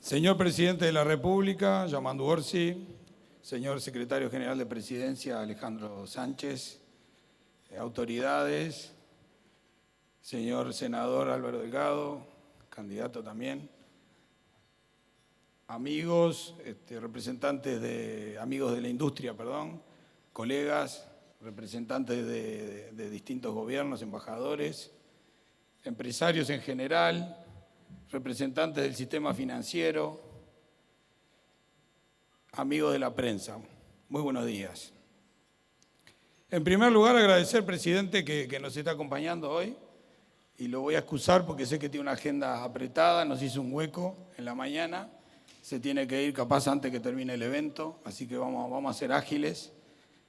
Señor Presidente de la República, Yamandu Orsi, señor Secretario General de Presidencia, Alejandro Sánchez, autoridades, señor Senador Álvaro Delgado, candidato también, amigos, amigos de la industria, colegas, representantes de distintos gobiernos, embajadores, empresarios en general, representantes del sistema financiero, amigos de la prensa, muy buenos días. En primer lugar, agradecer, presidente, que nos está acompañando hoy, y lo voy a excusar porque sé que tiene una agenda apretada, nos hizo un hueco en la mañana, se tiene que ir capaz antes que termine el evento, así que vamos a ser ágiles.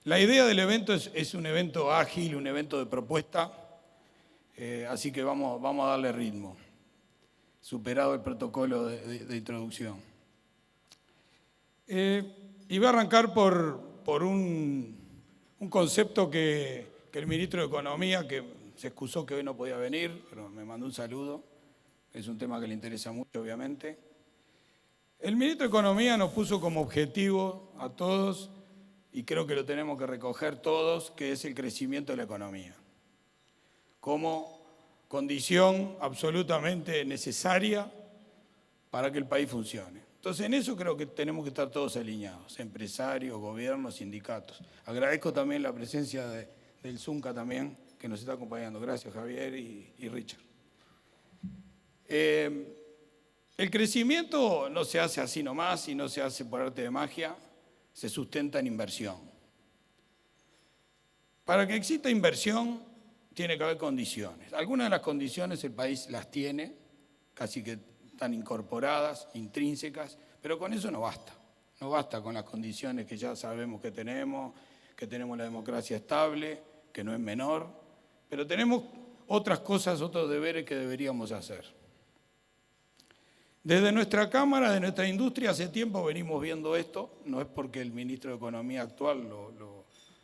La idea del evento es un evento ágil, un evento de propuesta, así que vamos a darle ritmo, superado el protocolo de introducción. Y voy a arrancar por un concepto que el ministro de Economía, que se excusó que hoy no podía venir, pero me mandó un saludo, es un tema que le interesa mucho, obviamente. El ministro de Economía nos puso como objetivo a todos, y creo que lo tenemos que recoger todos, que es el crecimiento de la economía, como condición absolutamente necesaria para que el país funcione. Entonces, en eso creo que tenemos que estar todos alineados, empresarios, gobiernos, sindicatos. Agradezco también la presencia del Zunca también, que nos está acompañando. Gracias, Javier y Richard. El crecimiento no se hace así nomás y no se hace por arte de magia, se sustenta en inversión. Para que exista inversión, tiene que haber condiciones. Algunas de las condiciones el país las tiene, casi que están incorporadas, intrínsecas, pero con eso no basta. No basta con las condiciones que ya sabemos que tenemos la democracia estable, que no es menor, pero tenemos otras cosas, otros deberes que deberíamos hacer. Desde nuestra Cámara, de nuestra industria, hace tiempo venimos viendo esto, no es porque el ministro de Economía actual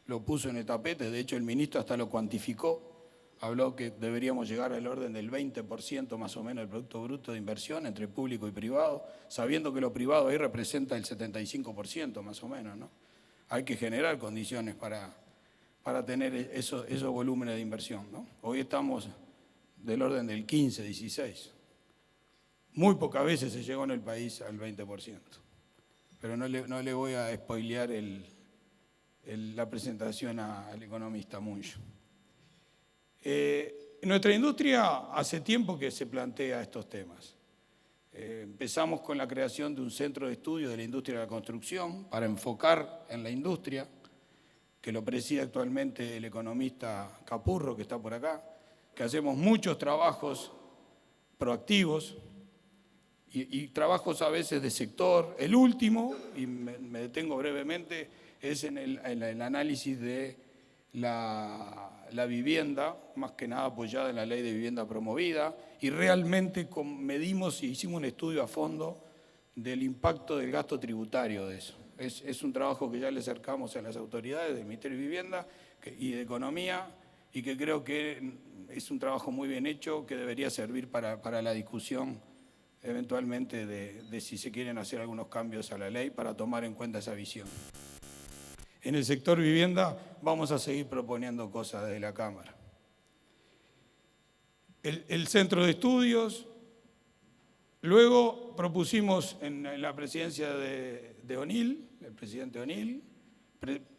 lo puso en el tapete, de hecho el ministro hasta lo cuantificó, habló que deberíamos llegar al orden del 20% más o menos del Producto Bruto de inversión entre público y privado, sabiendo que lo privado ahí representa el 75% más o menos, ¿no? Hay que generar condiciones para tener esos volúmenes de inversión, ¿no? Hoy estamos del orden del 15, 16. Muy pocas veces se llegó en el país al 20%. Pero no le voy a spoilear la presentación al economista Muncho. Nuestra industria hace tiempo que se plantea estos temas. Empezamos con la creación de un centro de estudio de la industria de la construcción para enfocar en la industria, que lo preside actualmente el economista Capurro, que está por acá, que hacemos muchos trabajos proactivos y trabajos a veces de sector. El último, y me detengo brevemente, es en el análisis de la vivienda, más que nada apoyada en la ley de vivienda promovida, y realmente medimos y hicimos un estudio a fondo del impacto del gasto tributario de eso. Es un trabajo que ya le acercamos a las autoridades del Ministerio de Vivienda y de Economía, y que creo que es un trabajo muy bien hecho, que debería servir para la discusión eventualmente de si se quieren hacer algunos cambios a la ley para tomar en cuenta esa visión. En el sector vivienda vamos a seguir proponiendo cosas desde la Cámara. El centro de estudios, luego propusimos en la presidencia de O'Neill, el presidente O'Neill,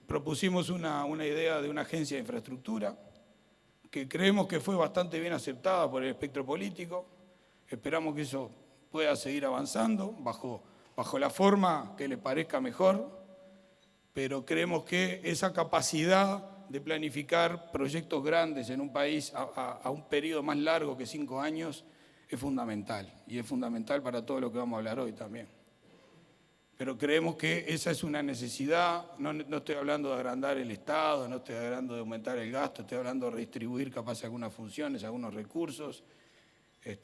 propusimos una idea de una agencia de infraestructura que creemos que fue bastante bien aceptada por el espectro político. Esperamos que eso pueda seguir avanzando bajo la forma que le parezca mejor, pero creemos que esa capacidad de planificar proyectos grandes en un país a un periodo más largo que 5 años es fundamental, y es fundamental para todo lo que vamos a hablar hoy también. Pero creemos que esa es una necesidad. No estoy hablando de agrandar el Estado, no estoy hablando de aumentar el gasto, estoy hablando de redistribuir capaz algunas funciones, algunos recursos,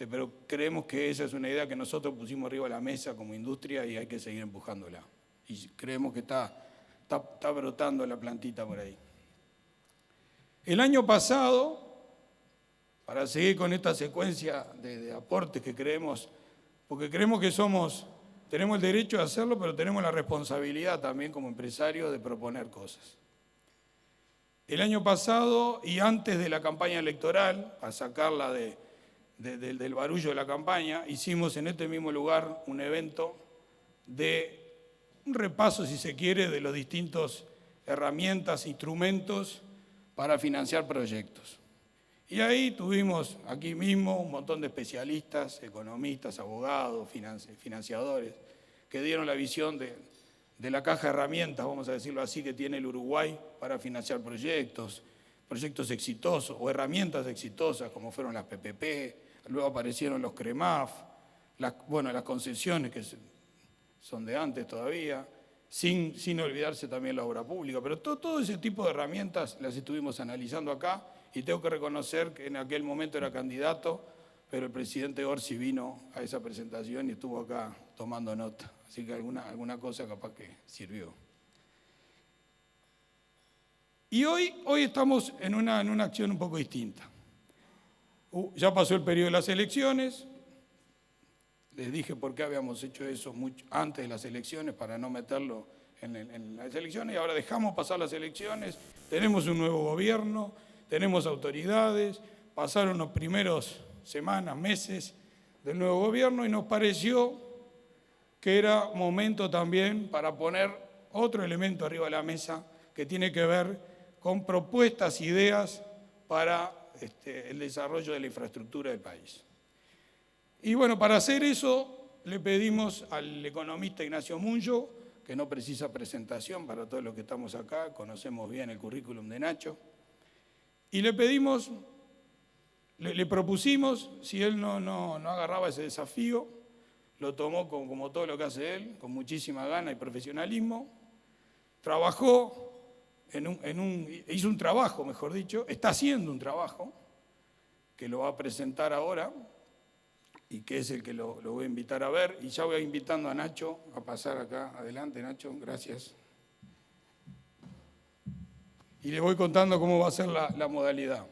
pero creemos que esa es una idea que nosotros pusimos arriba de la mesa como industria y hay que seguir empujándola. Y creemos que está brotando la plantita por ahí. El año pasado, para seguir con esta secuencia de aportes que creemos, porque creemos que tenemos el derecho de hacerlo, pero tenemos la responsabilidad también como empresarios de proponer cosas. El año pasado y antes de la campaña electoral, a sacarla del barullo de la campaña, hicimos en este mismo lugar un evento de un repaso, si se quiere, de las distintas herramientas, instrumentos para financiar proyectos. Y ahí tuvimos aquí mismo un montón de especialistas, economistas, abogados, financiadores, que dieron la visión de la caja de herramientas, vamos a decirlo así, que tiene el Uruguay para financiar proyectos exitosos o herramientas exitosas como fueron las PPP, luego aparecieron los CREMAF, las concesiones que son de antes todavía, sin olvidarse también la obra pública, pero todo ese tipo de herramientas las estuvimos analizando acá y tengo que reconocer que en aquel momento era candidato, pero el presidente Orsi vino a esa presentación y estuvo acá tomando nota, así que alguna cosa capaz que sirvió. Y hoy estamos en una acción un poco distinta. Ya pasó el periodo de las elecciones, les dije por qué habíamos hecho eso mucho antes de las elecciones para no meterlo en las elecciones y ahora dejamos pasar las elecciones, tenemos un nuevo gobierno, tenemos autoridades, pasaron los primeros semanas, meses del nuevo gobierno y nos pareció que era momento también para poner otro elemento arriba de la mesa que tiene que ver con propuestas, ideas para el desarrollo de la infraestructura del país. Y bueno, para hacer eso le pedimos al economista Ignacio Munjo, que no precisa presentación para todos los que estamos acá, conocemos bien el currículum de Nacho, y le pedimos, le propusimos, si él no agarraba ese desafío, lo tomó como todo lo que hace él, con muchísima gana y profesionalismo, trabajó, hizo un trabajo, mejor dicho, está haciendo un trabajo, que lo va a presentar ahora, y que es el que lo voy a invitar a ver, y ya voy invitando a Nacho a pasar acá. Adelante, Nacho, gracias. Y le voy contando cómo va a ser la modalidad,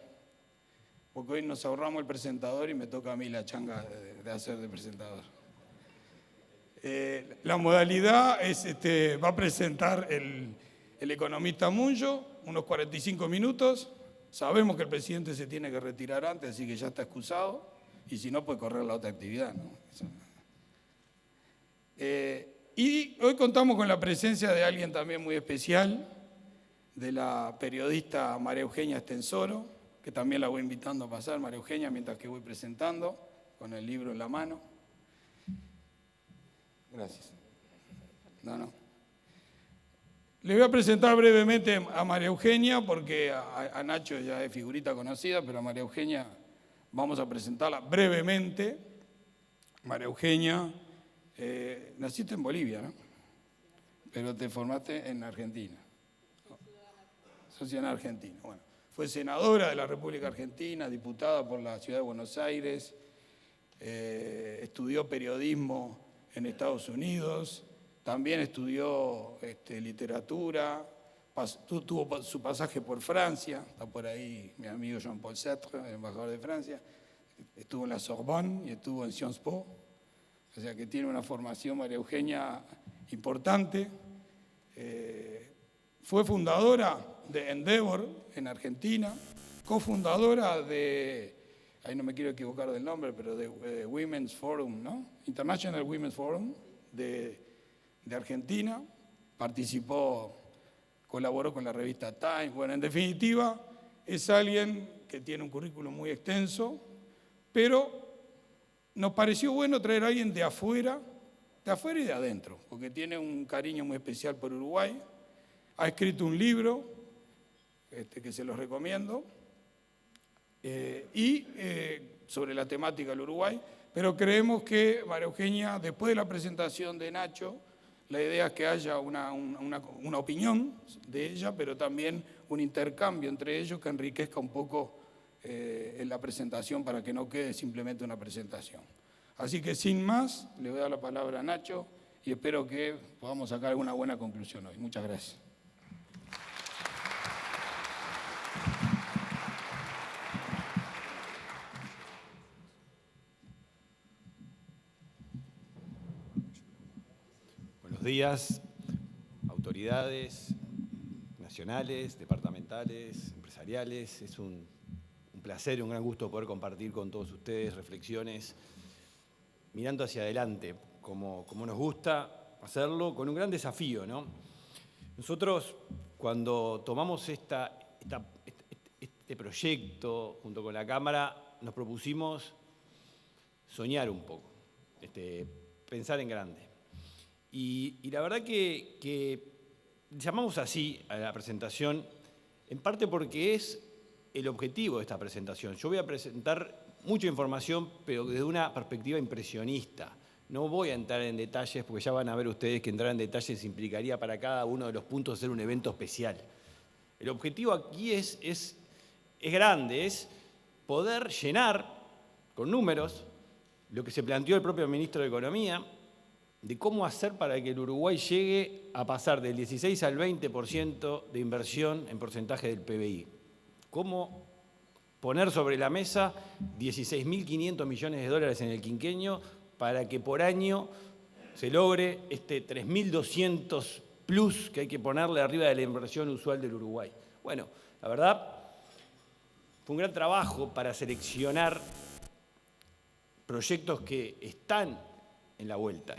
porque hoy nos ahorramos el presentador y me toca a mí la changa de hacer de presentador. La modalidad es, va a presentar el economista Munjo, unos 45 minutos. Sabemos que el presidente se tiene que retirar antes, así que ya está excusado. Y si no, puede correr la otra actividad, ¿no? Y hoy contamos con la presencia de alguien también muy especial, de la periodista María Eugenia Estensoro, que también la voy invitando a pasar, María Eugenia, mientras que voy presentando, con el libro en la mano. Gracias. No. Le voy a presentar brevemente a María Eugenia, porque a Nacho ya es figurita conocida, pero a María Eugenia vamos a presentarla brevemente. María Eugenia, naciste en Bolivia, ¿no? Pero te formaste en Argentina. Sos ciudadana argentina. Bueno, fue senadora de la República Argentina, diputada por la Ciudad de Buenos Aires, estudió periodismo en Estados Unidos, también estudió literatura, tuvo su pasaje por Francia, está por ahí mi amigo Jean-Paul Sartre, el embajador de Francia, estuvo en la Sorbonne y estuvo en Sciences Po, o sea que tiene una formación, María Eugenia, importante. Fue fundadora de Endeavor en Argentina, cofundadora de, ahí no me quiero equivocar del nombre, pero de Women's Forum, ¿no? International Women's Forum de Argentina, colaboró con la revista Time. Bueno, en definitiva, es alguien que tiene un currículum muy extenso, pero nos pareció bueno traer a alguien de afuera y de adentro, porque tiene un cariño muy especial por Uruguay. Ha escrito un libro que se los recomiendo, sobre la temática del Uruguay, pero creemos que María Eugenia, después de la presentación de Nacho, la idea es que haya una opinión de ella, pero también un intercambio entre ellos que enriquezca un poco en la presentación para que no quede simplemente una presentación. Así que sin más, le voy a dar la palabra a Nacho y espero que podamos sacar alguna buena conclusión hoy. Muchas gracias. Buenos días, autoridades nacionales, departamentales, empresariales. Es un placer y un gran gusto poder compartir con todos ustedes reflexiones mirando hacia adelante, como nos gusta hacerlo, con un gran desafío, ¿no? Nosotros, cuando tomamos este proyecto junto con la Cámara, nos propusimos soñar un poco, pensar en grande. Y la verdad que llamamos así a la presentación, en parte porque es el objetivo de esta presentación. Yo voy a presentar mucha información, pero desde una perspectiva impresionista. No voy a entrar en detalles, porque ya van a ver ustedes que entrar en detalles implicaría para cada uno de los puntos hacer un evento especial. El objetivo aquí es grande, es poder llenar con números lo que se planteó el propio ministro de Economía, de cómo hacer para que el Uruguay llegue a pasar del 16 al 20% de inversión en porcentaje del PBI. Cómo poner sobre la mesa 16.500 millones de dólares en el quinquenio para que por año se logre 3.200 plus que hay que ponerle arriba de la inversión usual del Uruguay. Bueno, la verdad, fue un gran trabajo para seleccionar proyectos que están en la vuelta,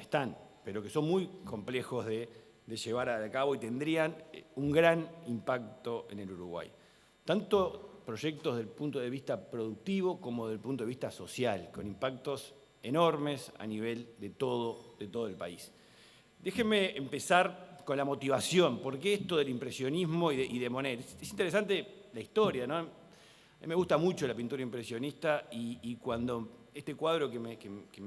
pero que son muy complejos de llevar a cabo y tendrían un gran impacto en el Uruguay. Tanto proyectos desde el punto de vista productivo como desde el punto de vista social, con impactos enormes a nivel de todo el país. Déjenme empezar con la motivación. ¿Por qué esto del impresionismo y de Monet? Es interesante la historia, ¿no? A mí me gusta mucho la pintura impresionista y cuando este cuadro que me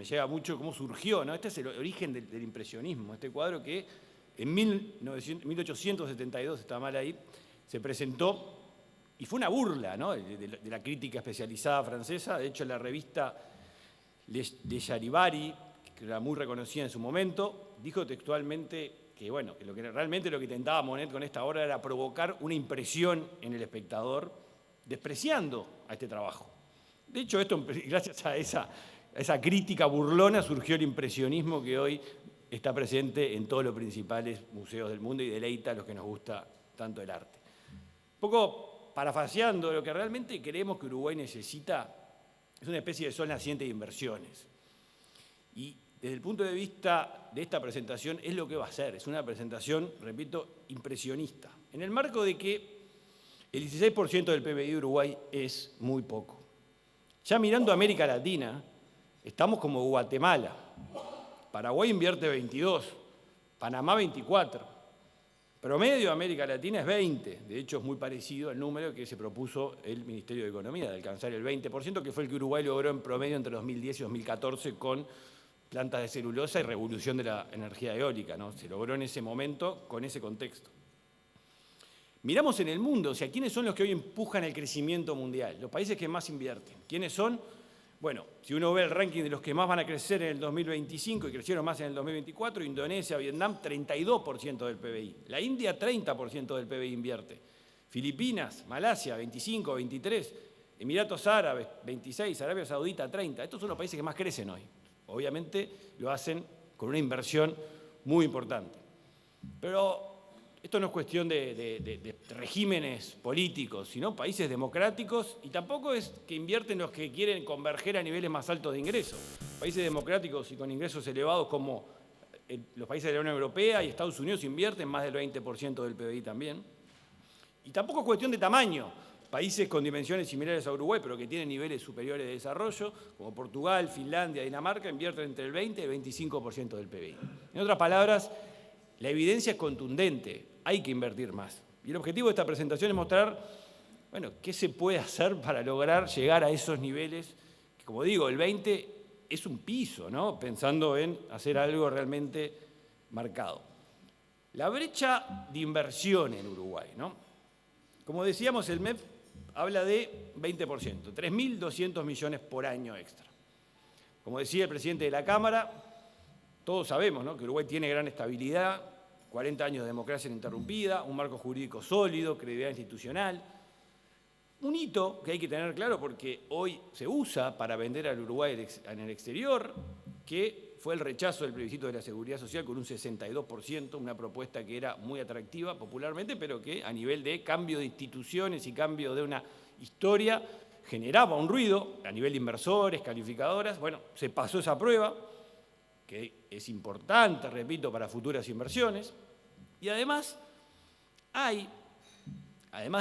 llega mucho, cómo surgió, ¿no? Este es el origen del impresionismo, este cuadro que en 1872, está mal ahí, se presentó y fue una burla, ¿no?, de la crítica especializada francesa. De hecho, la revista Le Charivari, que era muy reconocida en su momento, dijo textualmente que realmente lo que intentaba Monet con esta obra era provocar una impresión en el espectador, despreciando a este trabajo. De hecho, gracias a esa crítica burlona surgió el impresionismo que hoy está presente en todos los principales museos del mundo y deleita a los que nos gusta tanto el arte. Un poco parafraseando, lo que realmente creemos que Uruguay necesita es una especie de sol naciente de inversiones. Y desde el punto de vista de esta presentación es lo que va a ser. Es una presentación, repito, impresionista. En el marco de que el 16% del PBI de Uruguay es muy poco. Ya mirando a América Latina, estamos como Guatemala. Paraguay invierte 22, Panamá 24. Promedio de América Latina es 20. De hecho, es muy parecido al número que se propuso el Ministerio de Economía, de alcanzar el 20%, que fue el que Uruguay logró en promedio entre 2010 y 2014 con plantas de celulosa y revolución de la energía eólica, ¿no? Se logró en ese momento con ese contexto. Miramos en el mundo, o sea, ¿quiénes son los que hoy empujan el crecimiento mundial? Los países que más invierten. ¿Quiénes son? Bueno, si uno ve el ranking de los que más van a crecer en el 2025 y crecieron más en el 2024, Indonesia, Vietnam, 32% del PBI. La India, 30% del PBI invierte. Filipinas, Malasia, 25, 23. Emiratos Árabes, 26. Arabia Saudita, 30. Estos son los países que más crecen hoy. Obviamente lo hacen con una inversión muy importante. Pero esto no es cuestión de regímenes políticos, sino países democráticos, y tampoco es que invierten los que quieren converger a niveles más altos de ingresos. Países democráticos y con ingresos elevados como los países de la Unión Europea y Estados Unidos invierten más del 20% del PBI también. Y tampoco es cuestión de tamaño. Países con dimensiones similares a Uruguay, pero que tienen niveles superiores de desarrollo, como Portugal, Finlandia, Dinamarca, invierten entre el 20 y el 25% del PBI. En otras palabras, la evidencia es contundente. Hay que invertir más. Y el objetivo de esta presentación es mostrar, qué se puede hacer para lograr llegar a esos niveles, que como digo, el 20 es un piso, ¿no?, pensando en hacer algo realmente marcado. La brecha de inversión en Uruguay, ¿no? Como decíamos, el MEP habla de 20%, 3.200 millones por año extra. Como decía el presidente de la Cámara, todos sabemos, ¿no?, que Uruguay tiene gran estabilidad, 40 años de democracia ininterrumpida, un marco jurídico sólido, credibilidad institucional. Un hito que hay que tener claro porque hoy se usa para vender al Uruguay en el exterior, que fue el rechazo del plebiscito de la Seguridad Social con un 62%, una propuesta que era muy atractiva popularmente, pero que a nivel de cambio de instituciones y cambio de una historia generaba un ruido a nivel de inversores, calificadoras. Bueno, se pasó esa prueba, que es importante, repito, para futuras inversiones, y además de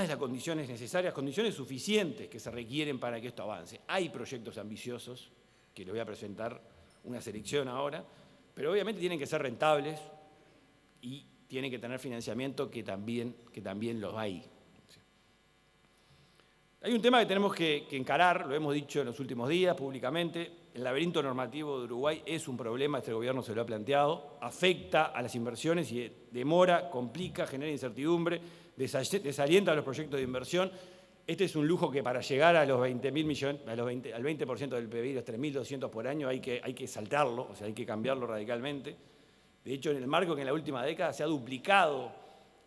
las condiciones necesarias, condiciones suficientes que se requieren para que esto avance. Hay proyectos ambiciosos, que les voy a presentar una selección ahora, pero obviamente tienen que ser rentables y tienen que tener financiamiento que también los hay. Hay un tema que tenemos que encarar, lo hemos dicho en los últimos días públicamente. El laberinto normativo de Uruguay es un problema, este gobierno se lo ha planteado, afecta a las inversiones y demora, complica, genera incertidumbre, desalienta los proyectos de inversión. Este es un lujo que para llegar a los 20.000 millones, al 20% del PBI, los 3.200 por año, hay que saltarlo, o sea, hay que cambiarlo radicalmente. De hecho, en el marco que en la última década se ha duplicado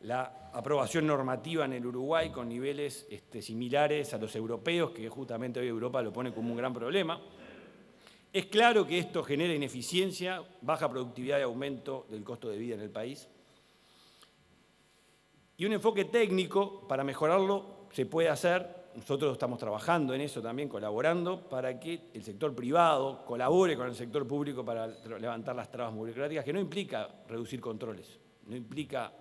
la aprobación normativa en el Uruguay con niveles similares a los europeos, que justamente hoy Europa lo pone como un gran problema. Es claro que esto genera ineficiencia, baja productividad y aumento del costo de vida en el país. Y un enfoque técnico para mejorarlo se puede hacer. Nosotros estamos trabajando en eso también, colaborando, para que el sector privado colabore con el sector público para levantar las trabas burocráticas, que no implica reducir controles, no implica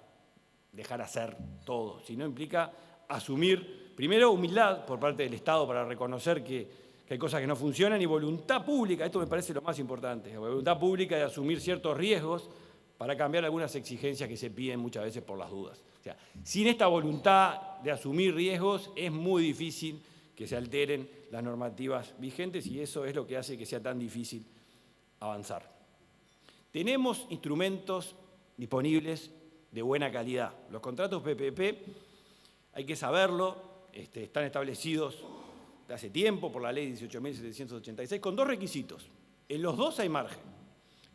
dejar hacer todo, sino implica asumir, primero, humildad por parte del Estado para reconocer que hay cosas que no funcionan, y voluntad pública, esto me parece lo más importante, voluntad pública de asumir ciertos riesgos para cambiar algunas exigencias que se piden muchas veces por las dudas. O sea, sin esta voluntad de asumir riesgos es muy difícil que se alteren las normativas vigentes, y eso es lo que hace que sea tan difícil avanzar. Tenemos instrumentos disponibles de buena calidad. Los contratos PPP, hay que saberlo, están establecidos de hace tiempo por la ley 18.786, con dos requisitos. En los dos hay margen.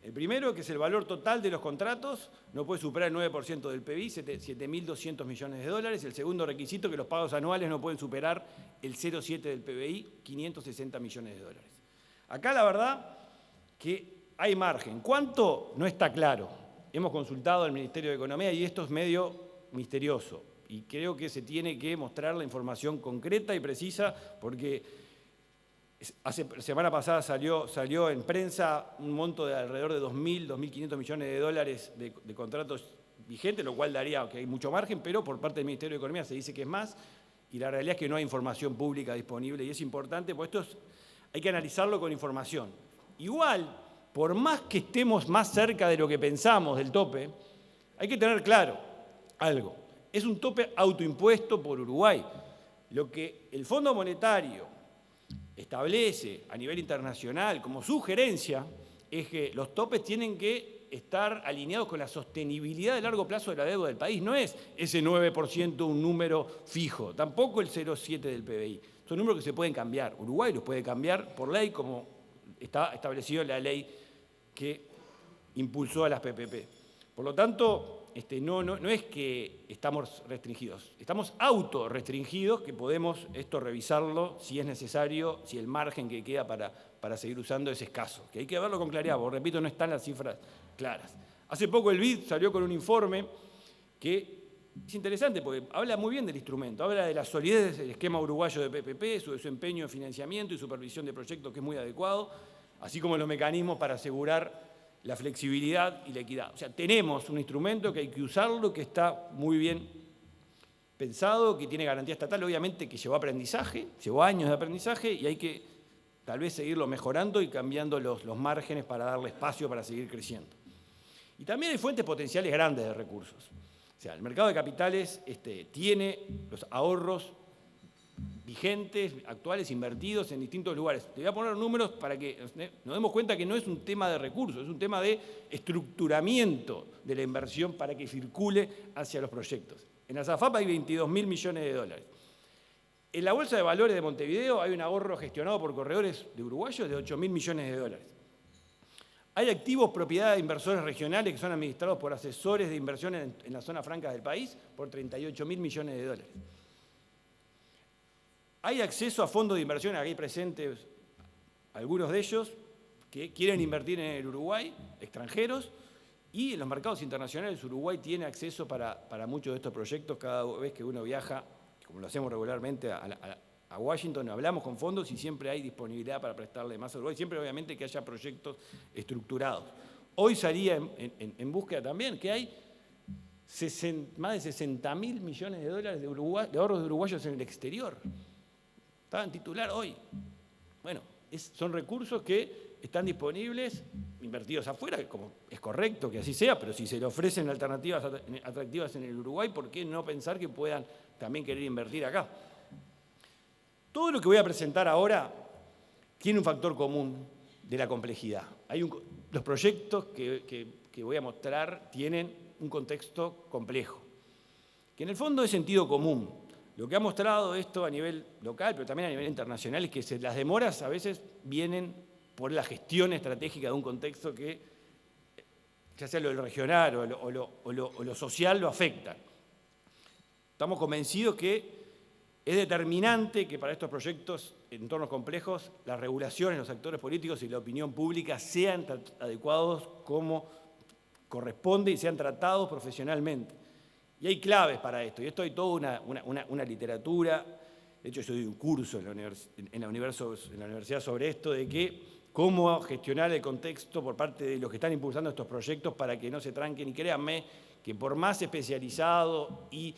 El primero, que es el valor total de los contratos, no puede superar el 9% del PBI, 7.200 millones de dólares. El segundo requisito, que los pagos anuales no pueden superar el 0,7 del PBI, 560 millones de dólares. Acá la verdad que hay margen. ¿Cuánto? No está claro. Hemos consultado al Ministerio de Economía y esto es medio misterioso. Y creo que se tiene que mostrar la información concreta y precisa, porque semana pasada salió en prensa un monto de alrededor de 2.500 millones de dólares de contratos vigentes, lo cual daría que hay mucho margen, pero por parte del Ministerio de Economía se dice que es más, y la realidad es que no hay información pública disponible, y es importante, pues hay que analizarlo con información. Igual, por más que estemos más cerca de lo que pensamos del tope, hay que tener claro algo. Es un tope autoimpuesto por Uruguay. Lo que el Fondo Monetario establece a nivel internacional como sugerencia es que los topes tienen que estar alineados con la sostenibilidad de largo plazo de la deuda del país. No es ese 9% un número fijo, tampoco el 0,7 del PBI. Son números que se pueden cambiar. Uruguay los puede cambiar por ley, como está establecido en la ley que impulsó a las PPP. Por lo tanto, no es que estamos restringidos, estamos autorrestringidos, que podemos esto revisarlo si es necesario, si el margen que queda para seguir usando es escaso, que hay que verlo con claridad, porque repito, no están las cifras claras. Hace poco el BID salió con un informe que es interesante porque habla muy bien del instrumento, habla de la solidez del esquema uruguayo de PPP, su desempeño en financiamiento y supervisión de proyectos, que es muy adecuado, así como los mecanismos para asegurar la flexibilidad y la equidad. O sea, tenemos un instrumento que hay que usarlo, que está muy bien pensado, que tiene garantía estatal, obviamente que llevó aprendizaje, llevó años de aprendizaje, y hay que tal vez seguirlo mejorando y cambiando los márgenes para darle espacio para seguir creciendo. Y también hay fuentes potenciales grandes de recursos. O sea, el mercado de capitales tiene los ahorros vigentes, actuales, invertidos en distintos lugares. Te voy a poner números para que nos demos cuenta que no es un tema de recursos, es un tema de estructuramiento de la inversión para que circule hacia los proyectos. En la SAFAP hay 22.000 millones de dólares. En la Bolsa de Valores de Montevideo hay un ahorro gestionado por corredores de uruguayos de 8.000 millones de dólares. Hay activos propiedad de inversores regionales que son administrados por asesores de inversión en las zonas francas del país por 38.000 millones de dólares. Hay acceso a fondos de inversión, aquí presentes algunos de ellos, que quieren invertir en el Uruguay, extranjeros, y en los mercados internacionales Uruguay tiene acceso para muchos de estos proyectos. Cada vez que uno viaja, como lo hacemos regularmente a Washington, hablamos con fondos y siempre hay disponibilidad para prestarle más a Uruguay, siempre obviamente que haya proyectos estructurados. Hoy salía en búsqueda también que hay más de 60.000 millones de dólares de ahorros de uruguayos en el exterior. Estaban titular hoy. Bueno, son recursos que están disponibles, invertidos afuera, como es correcto que así sea, pero si se le ofrecen alternativas atractivas en el Uruguay, ¿por qué no pensar que puedan también querer invertir acá? Todo lo que voy a presentar ahora tiene un factor común de la complejidad. Los proyectos que voy a mostrar tienen un contexto complejo, que en el fondo es sentido común. Lo que ha mostrado esto a nivel local, pero también a nivel internacional, es que las demoras a veces vienen por la gestión estratégica de un contexto que, ya sea lo regional o lo social, lo afecta. Estamos convencidos que es determinante que para estos proyectos en entornos complejos las regulaciones, los actores políticos y la opinión pública sean adecuados como corresponde y sean tratados profesionalmente. Y hay claves para esto, y esto hay toda una literatura. De hecho, yo doy un curso en la universidad sobre esto, de que cómo gestionar el contexto por parte de los que están impulsando estos proyectos para que no se tranquen. Y créanme que por más especializado y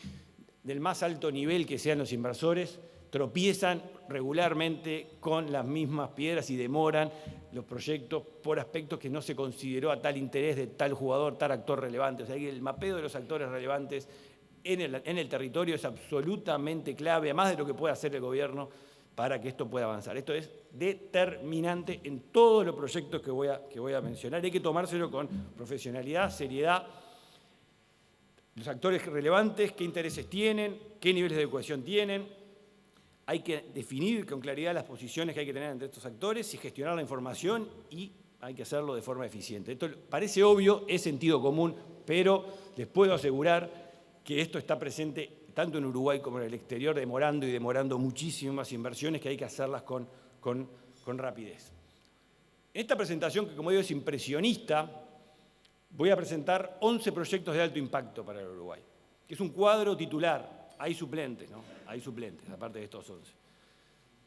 del más alto nivel que sean los inversores, tropiezan regularmente con las mismas piedras y demoran los proyectos por aspectos que no se consideró a tal interés de tal jugador, tal actor relevante. O sea, que el mapeo de los actores relevantes en el territorio es absolutamente clave, además de lo que puede hacer el gobierno para que esto pueda avanzar. Esto es determinante en todos los proyectos que voy a mencionar. Hay que tomárselo con profesionalidad, seriedad. Los actores relevantes, qué intereses tienen, qué niveles de cohesión tienen. Hay que definir con claridad las posiciones que hay que tener entre estos actores y gestionar la información, y hay que hacerlo de forma eficiente. Esto parece obvio, es sentido común, pero les puedo asegurar que esto está presente tanto en Uruguay como en el exterior, demorando muchísimas inversiones que hay que hacerlas con rapidez. En esta presentación, que como digo es impresionista, voy a presentar 11 proyectos de alto impacto para el Uruguay, que es un cuadro titular. Hay suplentes, ¿no? Hay suplentes, aparte de estos 11.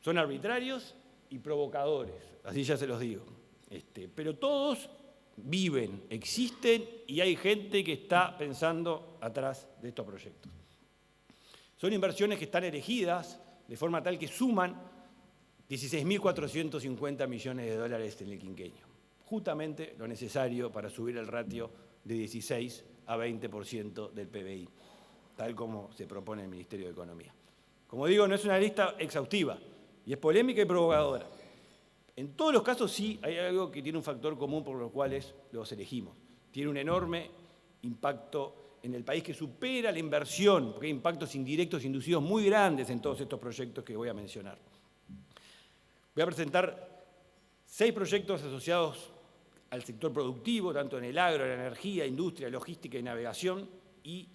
Son arbitrarios y provocadores, así ya se los digo. Pero todos viven, existen, y hay gente que está pensando atrás de estos proyectos. Son inversiones que están elegidas de forma tal que suman 16.450 millones de dólares en el quinquenio. Justamente lo necesario para subir el ratio de 16 a 20% del PBI, tal como se propone el Ministerio de Economía. Como digo, no es una lista exhaustiva y es polémica y provocadora. En todos los casos sí hay algo que tiene un factor común por los cuales los elegimos. Tiene un enorme impacto en el país que supera la inversión, porque hay impactos indirectos inducidos muy grandes en todos estos proyectos que voy a mencionar. Voy a presentar 6 proyectos asociados al sector productivo, tanto en el agro, en la energía, industria, logística y navegación, y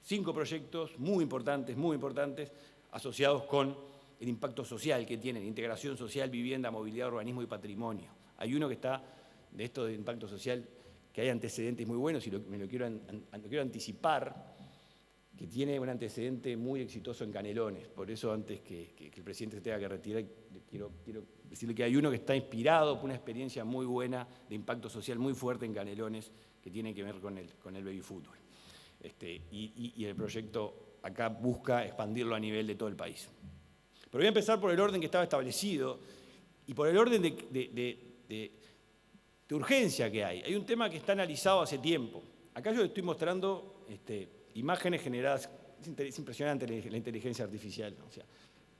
5 proyectos muy importantes, asociados con el impacto social que tienen, integración social, vivienda, movilidad, urbanismo y patrimonio. Hay uno que está de esto de impacto social, que hay antecedentes muy buenos, y me lo quiero anticipar, que tiene un antecedente muy exitoso en Canelones. Por eso, antes que el presidente se tenga que retirar, quiero decirle que hay uno que está inspirado por una experiencia muy buena de impacto social muy fuerte en Canelones, que tiene que ver con el baby fútbol. Y el proyecto acá busca expandirlo a nivel de todo el país. Pero voy a empezar por el orden que estaba establecido y por el orden de urgencia que hay. Hay un tema que está analizado hace tiempo. Acá yo estoy mostrando imágenes generadas. Es impresionante la inteligencia artificial, ¿no? O sea,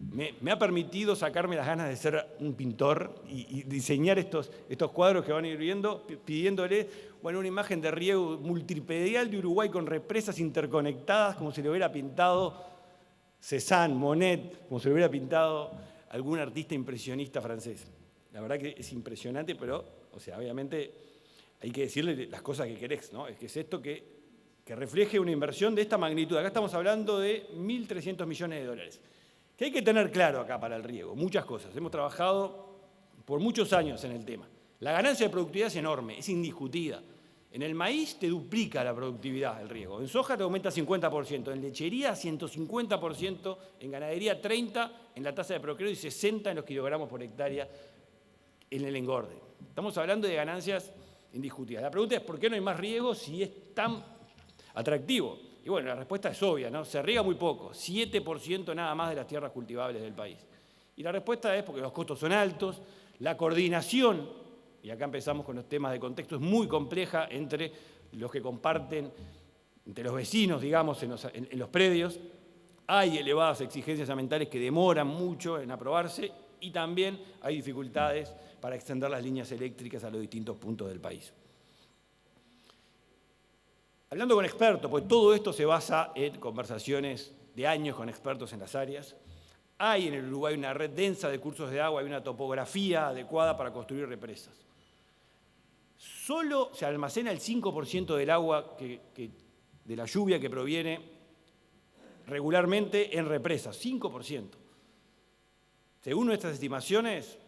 me ha permitido sacarme las ganas de ser un pintor y diseñar estos cuadros que van a ir viendo, pidiéndole una imagen de riego multipedial de Uruguay con represas interconectadas, como si le hubiera pintado Cézanne, Monet, como si le hubiera pintado algún artista impresionista francés. La verdad que es impresionante, pero, obviamente hay que decirle las cosas que querés, ¿no? Es que es esto que refleje una inversión de esta magnitud. Acá estamos hablando de 1.300 millones de dólares. Que hay que tener claro acá para el riego, muchas cosas. Hemos trabajado por muchos años en el tema. La ganancia de productividad es enorme, es indiscutida. En el maíz te duplica la productividad el riego, en soja te aumenta 50%, en lechería 150%, en ganadería 30%, en la tasa de procreo y 60% en los kilogramos por hectárea en el engorde. Estamos hablando de ganancias indiscutidas. La pregunta es, ¿por qué no hay más riego si es tan atractivo? Y bueno, la respuesta es obvia, ¿no? Se riega muy poco, 7% nada más de las tierras cultivables del país. Y la respuesta es porque los costos son altos, la coordinación, y acá empezamos con los temas de contexto, es muy compleja entre los que comparten, entre los vecinos, digamos, en los predios. Hay elevadas exigencias ambientales que demoran mucho en aprobarse y también hay dificultades para extender las líneas eléctricas a los distintos puntos del país. Hablando con expertos, pues todo esto se basa en conversaciones de años con expertos en las áreas. Hay en el Uruguay una red densa de cursos de agua, hay una topografía adecuada para construir represas. Solo se almacena el 5% del agua de la lluvia que proviene regularmente en represas, 5%. Según nuestras estimaciones,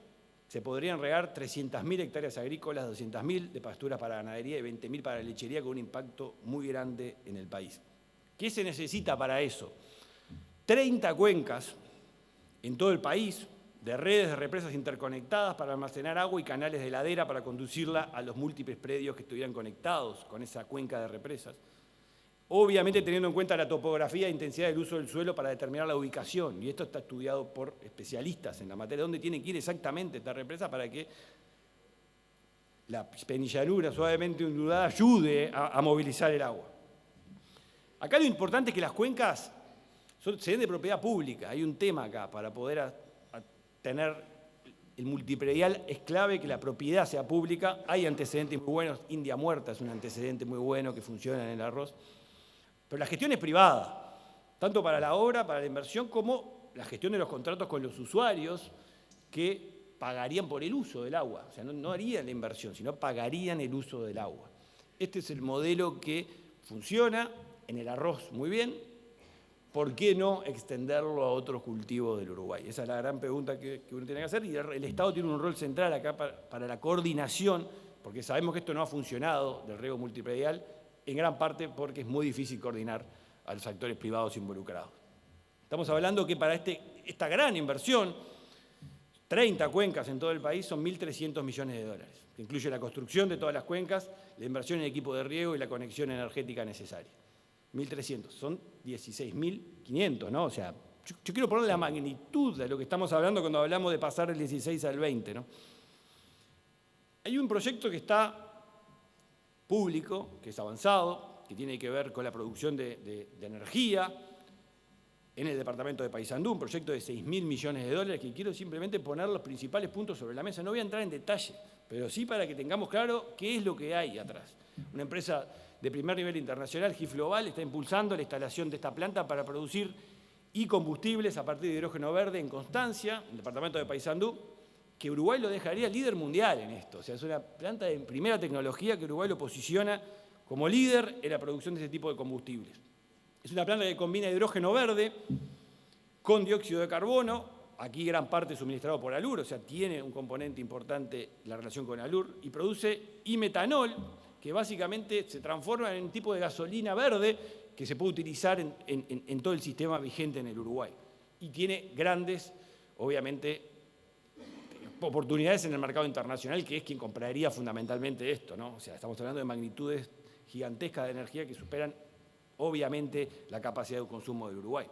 se podrían regar 300.000 hectáreas agrícolas, 200.000 de pasturas para ganadería y 20.000 para lechería, con un impacto muy grande en el país. ¿Qué se necesita para eso? 30 cuencas en todo el país, de redes de represas interconectadas para almacenar agua y canales de ladera para conducirla a los múltiples predios que estuvieran conectados con esa cuenca de represas. Obviamente teniendo en cuenta la topografía e intensidad del uso del suelo para determinar la ubicación, y esto está estudiado por especialistas en la materia, dónde tiene que ir exactamente esta represa para que la penillanura suavemente ondulada ayude a movilizar el agua. Acá lo importante es que las cuencas se den de propiedad pública, hay un tema acá para poder tener el multipredial, es clave que la propiedad sea pública, hay antecedentes muy buenos, India Muerta es un antecedente muy bueno que funciona en el arroz, pero la gestión es privada, tanto para la obra, para la inversión, como la gestión de los contratos con los usuarios que pagarían por el uso del agua. O sea, no harían la inversión, sino pagarían el uso del agua. Este es el modelo que funciona en el arroz muy bien. ¿Por qué no extenderlo a otros cultivos del Uruguay? Esa es la gran pregunta que uno tiene que hacer, y el Estado tiene un rol central acá para la coordinación, porque sabemos que esto no ha funcionado del riego multipredial, en gran parte porque es muy difícil coordinar a los actores privados involucrados. Estamos hablando que para esta gran inversión, 30 cuencas en todo el país, son 1.300 millones de dólares, que incluye la construcción de todas las cuencas, la inversión en equipo de riego y la conexión energética necesaria. 1.300, son 16.500, ¿no? O sea, yo quiero poner la magnitud de lo que estamos hablando cuando hablamos de pasar del 16 al 20, ¿no? Hay un proyecto que está público, que es avanzado, que tiene que ver con la producción de energía en el departamento de Paysandú, un proyecto de 6.000 millones de dólares, que quiero simplemente poner los principales puntos sobre la mesa. No voy a entrar en detalle, pero sí para que tengamos claro qué es lo que hay atrás. Una empresa de primer nivel internacional, GIF Global, está impulsando la instalación de esta planta para producir combustibles a partir de hidrógeno verde en Constancia, en el departamento de Paysandú, que Uruguay lo dejaría líder mundial en esto. O sea, es una planta de primera tecnología que Uruguay lo posiciona como líder en la producción de este tipo de combustibles. Es una planta que combina hidrógeno verde con dióxido de carbono, aquí gran parte suministrado por Alur, o sea, tiene un componente importante la relación con Alur, y produce metanol, que básicamente se transforma en un tipo de gasolina verde que se puede utilizar en todo el sistema vigente en el Uruguay. Y tiene grandes, obviamente, oportunidades en el mercado internacional, que es quien compraría fundamentalmente esto, ¿no? O sea, estamos hablando de magnitudes gigantescas de energía que superan, obviamente, la capacidad de consumo del Uruguay.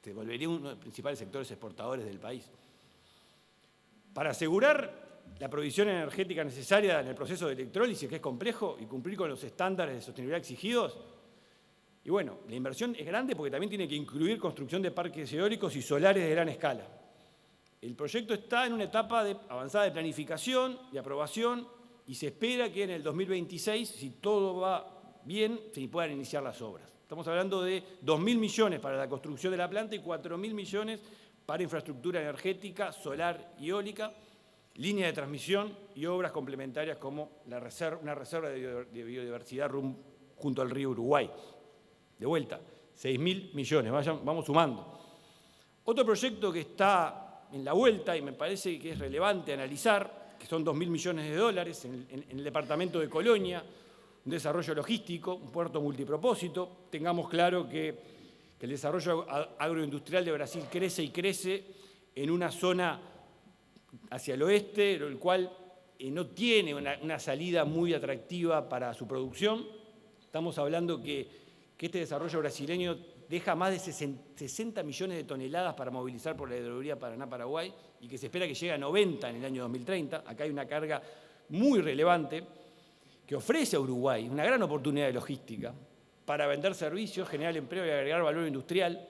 Se volvería uno de los principales sectores exportadores del país. Para asegurar la provisión energética necesaria en el proceso de electrólisis, que es complejo, y cumplir con los estándares de sostenibilidad exigidos. Y bueno, la inversión es grande porque también tiene que incluir construcción de parques eólicos y solares de gran escala. El proyecto está en una etapa avanzada de planificación, de aprobación, y se espera que en el 2026, si todo va bien, se puedan iniciar las obras. Estamos hablando de 2.000 millones para la construcción de la planta y 4.000 millones para infraestructura energética, solar y eólica, línea de transmisión y obras complementarias como una reserva de biodiversidad junto al río Uruguay. De vuelta, 6.000 millones, vamos sumando. Otro proyecto que está en la vuelta y me parece que es relevante analizar que son 2.000 millones de dólares en el departamento de Colonia, un desarrollo logístico, un puerto multipropósito. Tengamos claro que el desarrollo agroindustrial de Brasil crece y crece en una zona hacia el oeste, el cual no tiene una salida muy atractiva para su producción. Estamos hablando que este desarrollo brasileño deja más de 60 millones de toneladas para movilizar por la hidrovía Paraná-Paraguay y que se espera que llegue a 90 en el año 2030. Acá hay una carga muy relevante que ofrece a Uruguay una gran oportunidad de logística para vender servicios, generar empleo y agregar valor industrial,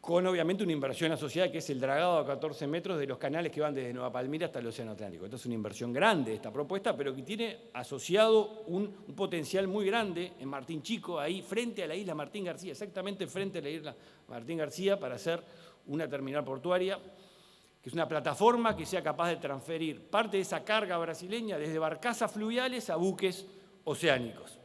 con obviamente una inversión asociada que es el dragado a 14 metros de los canales que van desde Nueva Palmira hasta el Océano Atlántico. Esta es una inversión grande esta propuesta, pero que tiene asociado un potencial muy grande en Martín Chico, ahí frente a la isla Martín García, exactamente frente a la isla Martín García, para hacer una terminal portuaria, que es una plataforma que sea capaz de transferir parte de esa carga brasileña desde barcazas fluviales a buques oceánicos.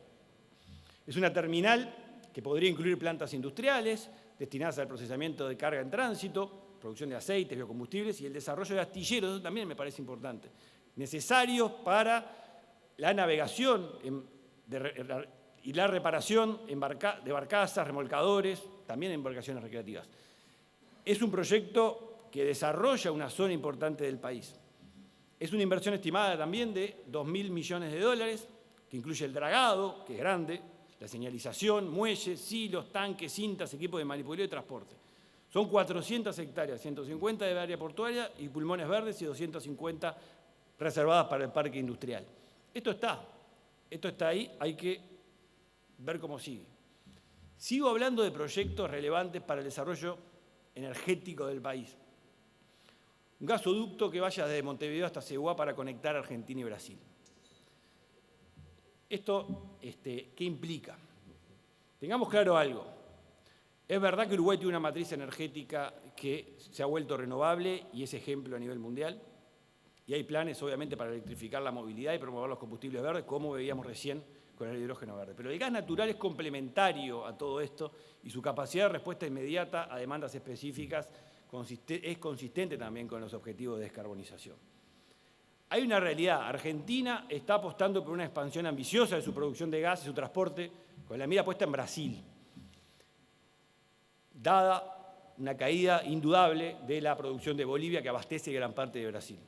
Es una terminal que podría incluir plantas industriales destinadas al procesamiento de carga en tránsito, producción de aceites, biocombustibles y el desarrollo de astilleros, eso también me parece importante, necesarios para la navegación y la reparación de barcazas, remolcadores, también en embarcaciones recreativas. Es un proyecto que desarrolla una zona importante del país. Es una inversión estimada también de 2.000 millones de dólares, que incluye el dragado, que es grande, la señalización, muelles, silos, tanques, cintas, equipos de manipuleo y transporte. Son 400 hectáreas, 150 de área portuaria y pulmones verdes y 250 reservadas para el parque industrial. Esto está ahí, hay que ver cómo sigue. Sigo hablando de proyectos relevantes para el desarrollo energético del país. Un gasoducto que vaya desde Montevideo hasta Ceguá para conectar Argentina y Brasil. ¿Esto qué implica? Tengamos claro algo. Es verdad que Uruguay tiene una matriz energética que se ha vuelto renovable y es ejemplo a nivel mundial. Y hay planes, obviamente, para electrificar la movilidad y promover los combustibles verdes, como veíamos recién con el hidrógeno verde. Pero el gas natural es complementario a todo esto y su capacidad de respuesta inmediata a demandas específicas es consistente también con los objetivos de descarbonización. Hay una realidad. Argentina está apostando por una expansión ambiciosa de su producción de gas y su transporte, con la mira puesta en Brasil, dada una caída indudable de la producción de Bolivia que abastece gran parte de Brasil.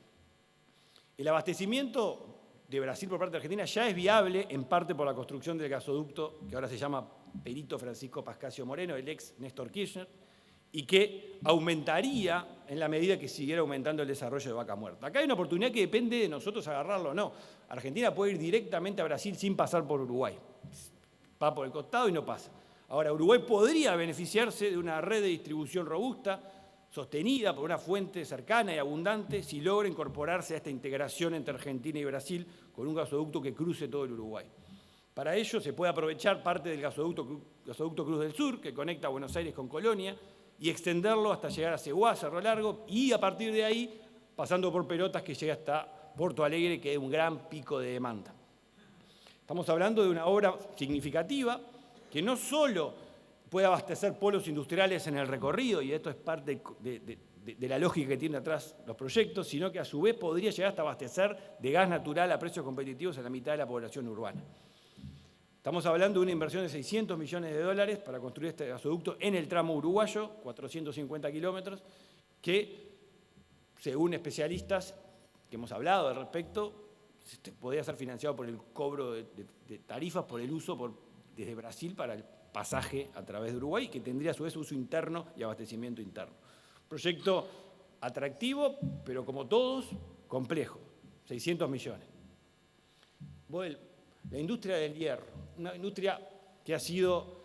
El abastecimiento de Brasil por parte de Argentina ya es viable en parte por la construcción del gasoducto que ahora se llama Perito Francisco Pascasio Moreno, el ex Néstor Kirchner, y que aumentaría en la medida que siguiera aumentando el desarrollo de Vaca Muerta. Acá hay una oportunidad que depende de nosotros agarrarlo o no. Argentina puede ir directamente a Brasil sin pasar por Uruguay. Va por el costado y no pasa. Ahora, Uruguay podría beneficiarse de una red de distribución robusta, sostenida por una fuente cercana y abundante, si logra incorporarse a esta integración entre Argentina y Brasil con un gasoducto que cruce todo el Uruguay. Para ello se puede aprovechar parte del gasoducto Cruz del Sur, que conecta a Buenos Aires con Colonia, y extenderlo hasta llegar a Ceguá, Cerro Largo, y a partir de ahí, pasando por Pelotas, que llega hasta Porto Alegre, que es un gran pico de demanda. Estamos hablando de una obra significativa que no solo puede abastecer polos industriales en el recorrido, y esto es parte de la lógica que tiene atrás los proyectos, sino que a su vez podría llegar hasta abastecer de gas natural a precios competitivos a la mitad de la población urbana. Estamos hablando de una inversión de 600 millones de dólares para construir este gasoducto en el tramo uruguayo, 450 kilómetros, que, según especialistas que hemos hablado al respecto, podría ser financiado por el cobro de tarifas por el uso desde Brasil para el pasaje a través de Uruguay, que tendría a su vez uso interno y abastecimiento interno. Proyecto atractivo, pero como todos, complejo, 600 millones. La industria del hierro, una industria que ha sido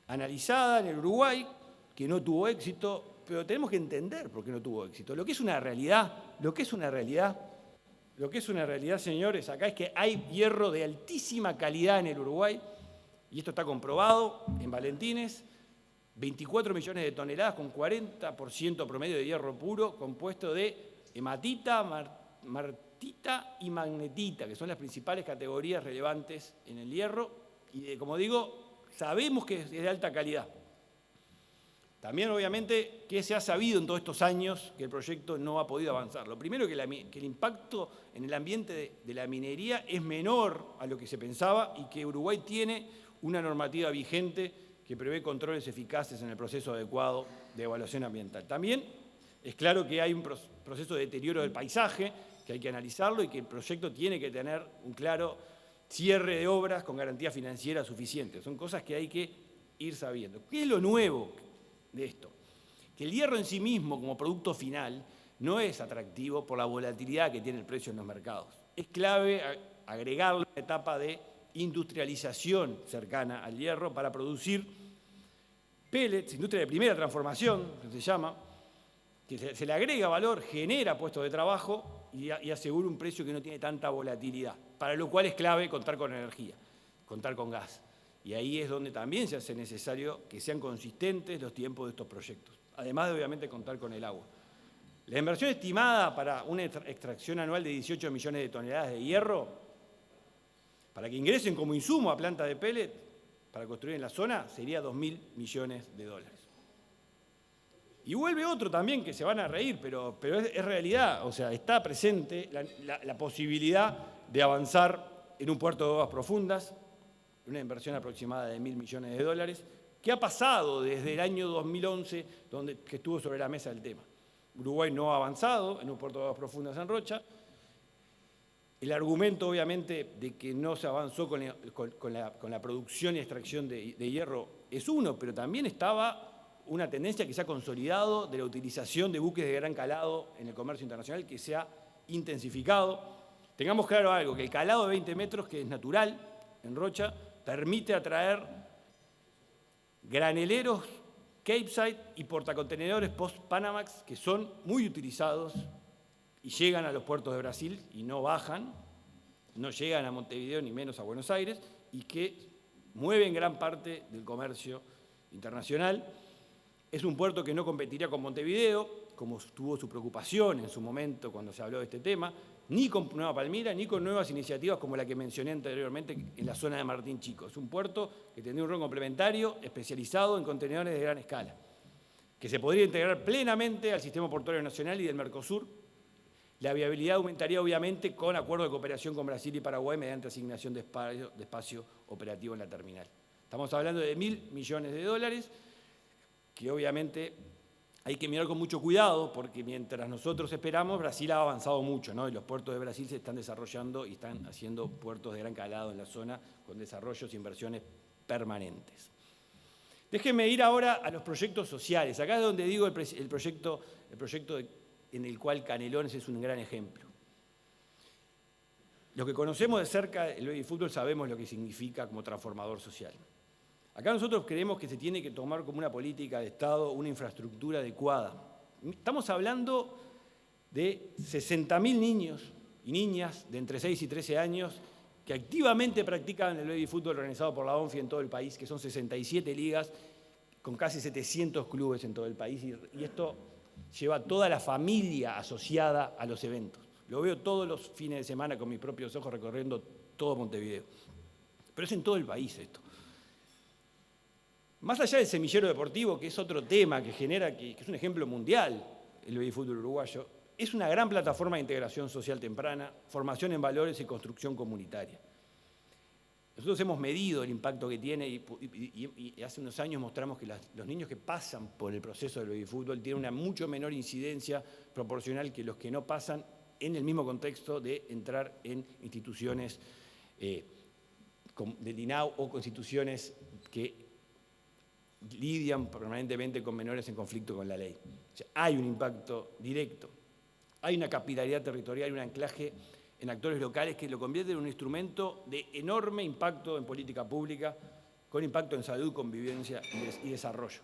analizada en el Uruguay, que no tuvo éxito, pero tenemos que entender por qué no tuvo éxito. Lo que es una realidad, señores, acá es que hay hierro de altísima calidad en el Uruguay, y esto está comprobado en Valentines, 24 millones de toneladas con 40% promedio de hierro puro, compuesto de hematita, martita y magnetita, que son las principales categorías relevantes en el hierro, y como digo, sabemos que es de alta calidad. También, obviamente, ¿qué se ha sabido en todos estos años que el proyecto no ha podido avanzar? Lo primero, que el impacto en el ambiente de la minería es menor a lo que se pensaba y que Uruguay tiene una normativa vigente que prevé controles eficaces en el proceso adecuado de evaluación ambiental. También es claro que hay un proceso de deterioro del paisaje, que hay que analizarlo y que el proyecto tiene que tener un claro cierre de obras con garantía financiera suficiente. Son cosas que hay que ir sabiendo. ¿Qué es lo nuevo de esto? Que el hierro en sí mismo, como producto final, no es atractivo por la volatilidad que tiene el precio en los mercados. Es clave agregarle una etapa de industrialización cercana al hierro para producir pellets, industria de primera transformación, que se llama, que se le agrega valor, genera puestos de trabajo y asegura un precio que no tiene tanta volatilidad, para lo cual es clave contar con energía, contar con gas. Y ahí es donde también se hace necesario que sean consistentes los tiempos de estos proyectos, además de obviamente contar con el agua. La inversión estimada para una extracción anual de 18 millones de toneladas de hierro, para que ingresen como insumo a plantas de pellet, para construir en la zona, sería 2.000 millones de dólares. Y vuelve otro también, que se van a reír, pero es realidad. O sea, está presente la posibilidad de avanzar en un puerto de aguas profundas, una inversión aproximada de 1.000 millones de dólares, que ha pasado desde el año 2011, que estuvo sobre la mesa el tema. Uruguay no ha avanzado en un puerto de aguas profundas en Rocha. El argumento, obviamente, de que no se avanzó con la producción y extracción de hierro es uno, pero también estaba una tendencia que se ha consolidado de la utilización de buques de gran calado en el comercio internacional, que se ha intensificado. Tengamos claro algo, que el calado de 20 metros, que es natural en Rocha, permite atraer graneleros, Capesize y portacontenedores post-Panamax, que son muy utilizados y llegan a los puertos de Brasil y no bajan, no llegan a Montevideo ni menos a Buenos Aires, y que mueven gran parte del comercio internacional. Es un puerto que no competiría con Montevideo, como tuvo su preocupación en su momento cuando se habló de este tema, ni con Nueva Palmira, ni con nuevas iniciativas como la que mencioné anteriormente en la zona de Martín Chico. Es un puerto que tendría un rol complementario, especializado en contenedores de gran escala, que se podría integrar plenamente al sistema portuario nacional y del Mercosur. La viabilidad aumentaría obviamente con acuerdos de cooperación con Brasil y Paraguay mediante asignación de espacio operativo en la terminal. Estamos hablando de 1.000 millones de dólares, que obviamente hay que mirar con mucho cuidado, porque mientras nosotros esperamos, Brasil ha avanzado mucho, ¿no? Y los puertos de Brasil se están desarrollando y están haciendo puertos de gran calado en la zona con desarrollos e inversiones permanentes. Déjenme ir ahora a los proyectos sociales. Acá es donde digo el proyecto en el cual Canelones es un gran ejemplo. Los que conocemos de cerca el baby fútbol sabemos lo que significa como transformador social. Acá nosotros creemos que se tiene que tomar como una política de Estado una infraestructura adecuada. Estamos hablando de 60.000 niños y niñas de entre 6 y 13 años que activamente practican el baby fútbol organizado por la ONFI en todo el país, que son 67 ligas con casi 700 clubes en todo el país, y esto lleva toda la familia asociada a los eventos. Lo veo todos los fines de semana con mis propios ojos recorriendo todo Montevideo. Pero es en todo el país esto. Más allá del semillero deportivo, que es otro tema que genera, que es un ejemplo mundial, el baby fútbol uruguayo, es una gran plataforma de integración social temprana, formación en valores y construcción comunitaria. Nosotros hemos medido el impacto que tiene y hace unos años mostramos que los niños que pasan por el proceso del baby fútbol tienen una mucho menor incidencia proporcional que los que no pasan en el mismo contexto de entrar en instituciones del INAU o con instituciones que lidian permanentemente con menores en conflicto con la ley. O sea, hay un impacto directo, hay una capilaridad territorial y un anclaje en actores locales que lo convierten en un instrumento de enorme impacto en política pública, con impacto en salud, convivencia y desarrollo.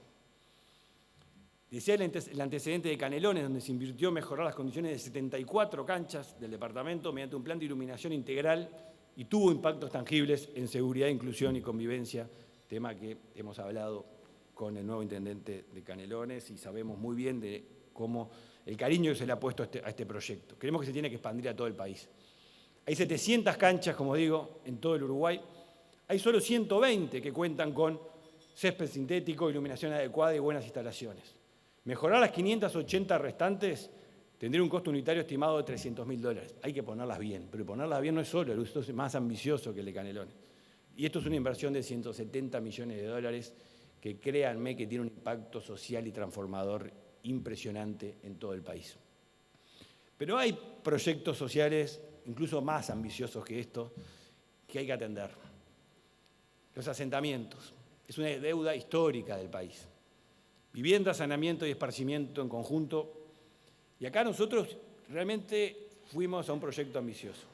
Decía el antecedente de Canelones, donde se invirtió en mejorar las condiciones de 74 canchas del departamento mediante un plan de iluminación integral y tuvo impactos tangibles en seguridad, inclusión y convivencia, tema que hemos hablado con el nuevo intendente de Canelones y sabemos muy bien de cómo el cariño que se le ha puesto a este proyecto. Creemos que se tiene que expandir a todo el país. Hay 700 canchas, como digo, en todo el Uruguay. Hay solo 120 que cuentan con césped sintético, iluminación adecuada y buenas instalaciones. Mejorar las 580 restantes tendría un costo unitario estimado de $300.000. Hay que ponerlas bien, pero ponerlas bien no es solo, esto es más ambicioso que el de Canelones. Y esto es una inversión de $170 millones que créanme que tiene un impacto social y transformador impresionante en todo el país. Pero hay proyectos sociales incluso más ambiciosos que estos que hay que atender. Los asentamientos. Es una deuda histórica del país. Vivienda, saneamiento y esparcimiento en conjunto. Y acá nosotros realmente fuimos a un proyecto ambicioso.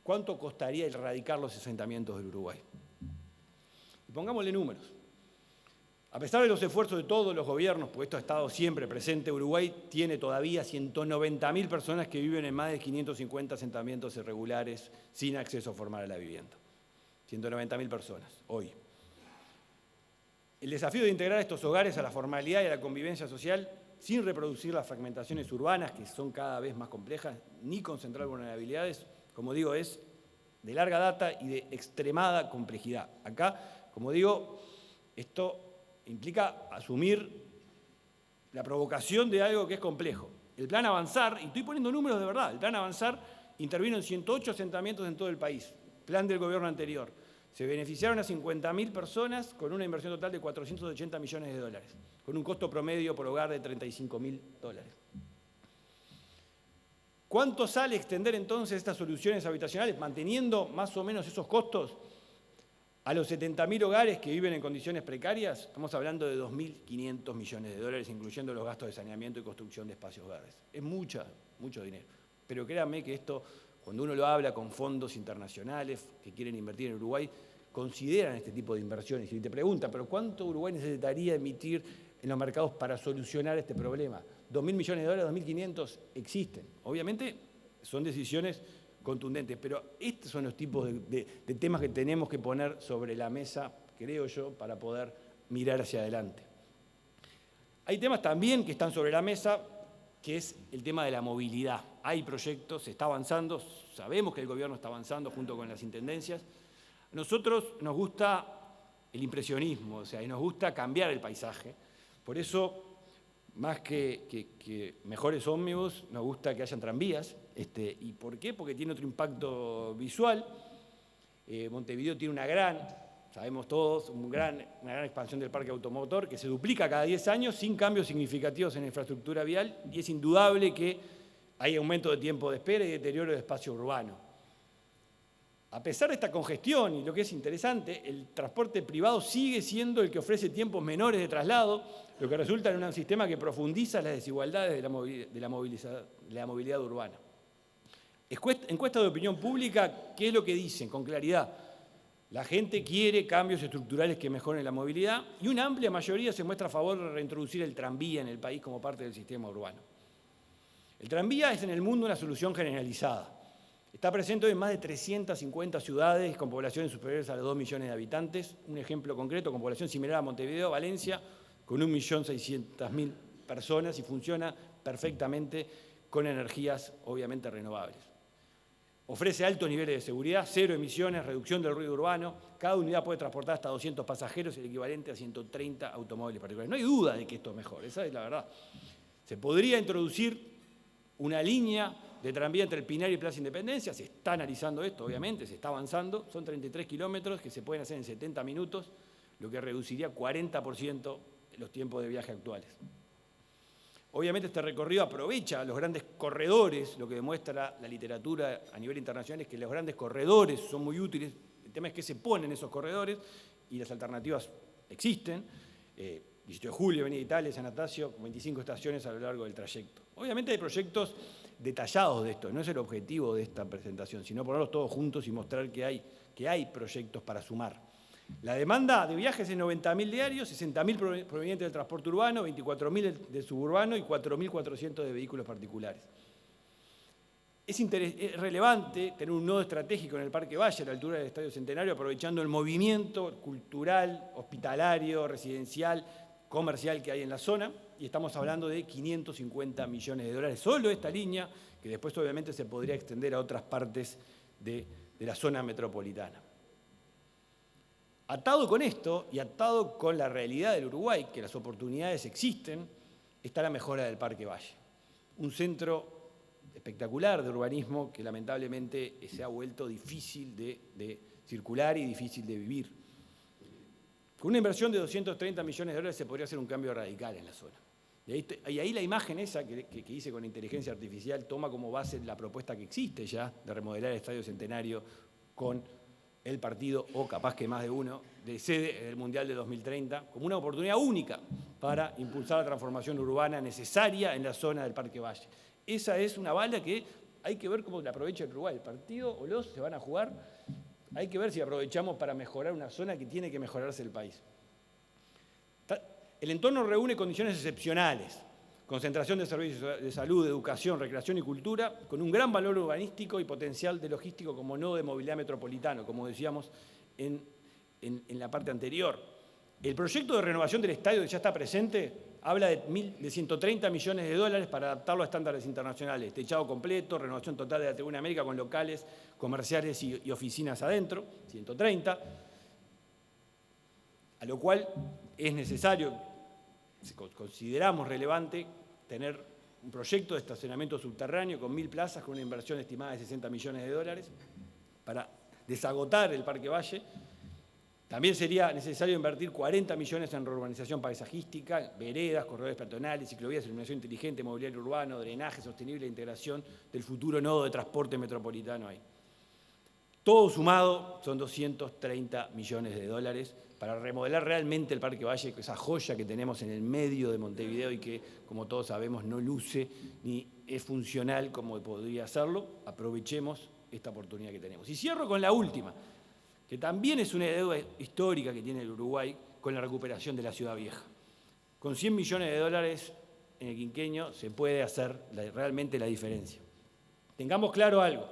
¿Cuánto costaría erradicar los asentamientos del Uruguay? Y pongámosle números. A pesar de los esfuerzos de todos los gobiernos, porque esto ha estado siempre presente, Uruguay tiene todavía 190.000 personas que viven en más de 550 asentamientos irregulares sin acceso formal a la vivienda. 190.000 personas, hoy. El desafío de integrar estos hogares a la formalidad y a la convivencia social sin reproducir las fragmentaciones urbanas, que son cada vez más complejas, ni concentrar vulnerabilidades, como digo, es de larga data y de extremada complejidad. Acá, como digo, esto implica asumir la provocación de algo que es complejo. El Plan Avanzar, y estoy poniendo números de verdad, el Plan Avanzar intervino en 108 asentamientos en todo el país, plan del gobierno anterior. Se beneficiaron a 50.000 personas con una inversión total de $480 millones, con un costo promedio por hogar de $35.000. ¿Cuánto sale extender entonces estas soluciones habitacionales manteniendo más o menos esos costos a los 70.000 hogares que viven en condiciones precarias? Estamos hablando de $2.500 millones, incluyendo los gastos de saneamiento y construcción de espacios verdes. Es mucho dinero. Pero créanme que esto, cuando uno lo habla con fondos internacionales que quieren invertir en Uruguay, consideran este tipo de inversiones. Y te preguntan, ¿pero cuánto Uruguay necesitaría emitir en los mercados para solucionar este problema? $2.000 millones, $2.500 existen. Obviamente son decisiones contundentes, pero estos son los tipos de temas que tenemos que poner sobre la mesa, creo yo, para poder mirar hacia adelante. Hay temas también que están sobre la mesa, que es el tema de la movilidad. Hay proyectos, se está avanzando, sabemos que el gobierno está avanzando junto con las intendencias. A nosotros nos gusta el impresionismo, o sea, y nos gusta cambiar el paisaje. Por eso, más que mejores ómnibus, nos gusta que hayan tranvías. ¿Y por qué? Porque tiene otro impacto visual. Montevideo tiene sabemos todos, una gran expansión del parque automotor que se duplica cada 10 años sin cambios significativos en la infraestructura vial, y es indudable que hay aumento de tiempo de espera y deterioro de espacio urbano. A pesar de esta congestión, y lo que es interesante, el transporte privado sigue siendo el que ofrece tiempos menores de traslado, lo que resulta en un sistema que profundiza las desigualdades de la movilidad urbana. Encuesta de opinión pública, ¿qué es lo que dicen con claridad? La gente quiere cambios estructurales que mejoren la movilidad, y una amplia mayoría se muestra a favor de reintroducir el tranvía en el país como parte del sistema urbano. El tranvía es en el mundo una solución generalizada. Está presente hoy en más de 350 ciudades con poblaciones superiores a los 2 millones de habitantes. Un ejemplo concreto, con población similar a Montevideo, Valencia, con 1.600.000 personas, y funciona perfectamente con energías obviamente renovables. Ofrece altos niveles de seguridad, 0 emisiones, reducción del ruido urbano. Cada unidad puede transportar hasta 200 pasajeros, el equivalente a 130 automóviles particulares. No hay duda de que esto es mejor, esa es la verdad. Se podría introducir una línea de tranvía entre el Pinar y Plaza Independencia. Se está analizando esto, obviamente, se está avanzando. Son 33 kilómetros que se pueden hacer en 70 minutos, lo que reduciría 40% los tiempos de viaje actuales. Obviamente este recorrido aprovecha los grandes corredores, lo que demuestra la literatura a nivel internacional es que los grandes corredores son muy útiles. El tema es que se ponen esos corredores y las alternativas existen. 18 de julio, Avenida Italia, San Atasio, 25 estaciones a lo largo del trayecto. Obviamente hay proyectos detallados de esto, no es el objetivo de esta presentación, sino ponerlos todos juntos y mostrar que hay proyectos para sumar. La demanda de viajes es 90.000 diarios, 60.000 provenientes del transporte urbano, 24.000 del suburbano y 4.400 de vehículos particulares. Es relevante tener un nodo estratégico en el Parque Valle, a la altura del Estadio Centenario, aprovechando el movimiento cultural, hospitalario, residencial, comercial que hay en la zona, y estamos hablando de $550 millones. Solo esta línea, que después obviamente se podría extender a otras partes de la zona metropolitana. Atado con esto y atado con la realidad del Uruguay, que las oportunidades existen, está la mejora del Parque Valle. Un centro espectacular de urbanismo que lamentablemente se ha vuelto difícil de circular y difícil de vivir. Con una inversión de 230 millones de dólares se podría hacer un cambio radical en la zona. Y ahí la imagen esa que hice con inteligencia artificial toma como base la propuesta que existe ya de remodelar el Estadio Centenario con el partido, o capaz que más de uno, de sede del Mundial de 2030, como una oportunidad única para impulsar la transformación urbana necesaria en la zona del Parque Valle. Esa es una bala que hay que ver cómo la aprovecha el Uruguay. El partido o los se van a jugar, hay que ver si aprovechamos para mejorar una zona que tiene que mejorarse el país. El entorno reúne condiciones excepcionales, concentración de servicios de salud, educación, recreación y cultura, con un gran valor urbanístico y potencial de logístico como nodo de movilidad metropolitano, como decíamos en la parte anterior. El proyecto de renovación del estadio que ya está presente habla de 130 millones de dólares para adaptarlo a estándares internacionales, techado completo, renovación total de la Tribuna América con locales, comerciales y oficinas adentro, 130, a lo cual es necesario, consideramos relevante, tener un proyecto de estacionamiento subterráneo con 1.000 plazas, con una inversión estimada de 60 millones de dólares, para desagotar el Parque Valle. También sería necesario invertir 40 millones en reurbanización paisajística, veredas, corredores peatonales, ciclovías, iluminación inteligente, mobiliario urbano, drenaje sostenible e integración del futuro nodo de transporte metropolitano ahí. Todo sumado son 230 millones de dólares para remodelar realmente el Parque Valle, esa joya que tenemos en el medio de Montevideo y que, como todos sabemos, no luce ni es funcional como podría serlo. Aprovechemos esta oportunidad que tenemos. Y cierro con la última, que también es una deuda histórica que tiene el Uruguay con la recuperación de la Ciudad Vieja. Con 100 millones de dólares en el quinquenio se puede hacer realmente la diferencia. Tengamos claro algo.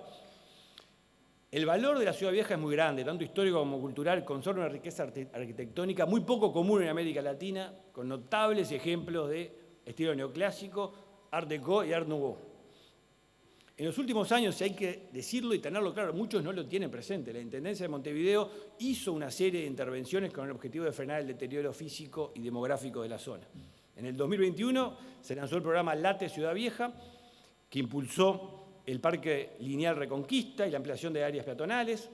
El valor de la Ciudad Vieja es muy grande, tanto histórico como cultural, conserva una riqueza arquitectónica muy poco común en América Latina, con notables ejemplos de estilo neoclásico, Art Deco y Art Nouveau. En los últimos años, y hay que decirlo y tenerlo claro, muchos no lo tienen presente, la Intendencia de Montevideo hizo una serie de intervenciones con el objetivo de frenar el deterioro físico y demográfico de la zona. En el 2021 se lanzó el programa Late Ciudad Vieja, que impulsó el Parque Lineal Reconquista y la ampliación de áreas peatonales.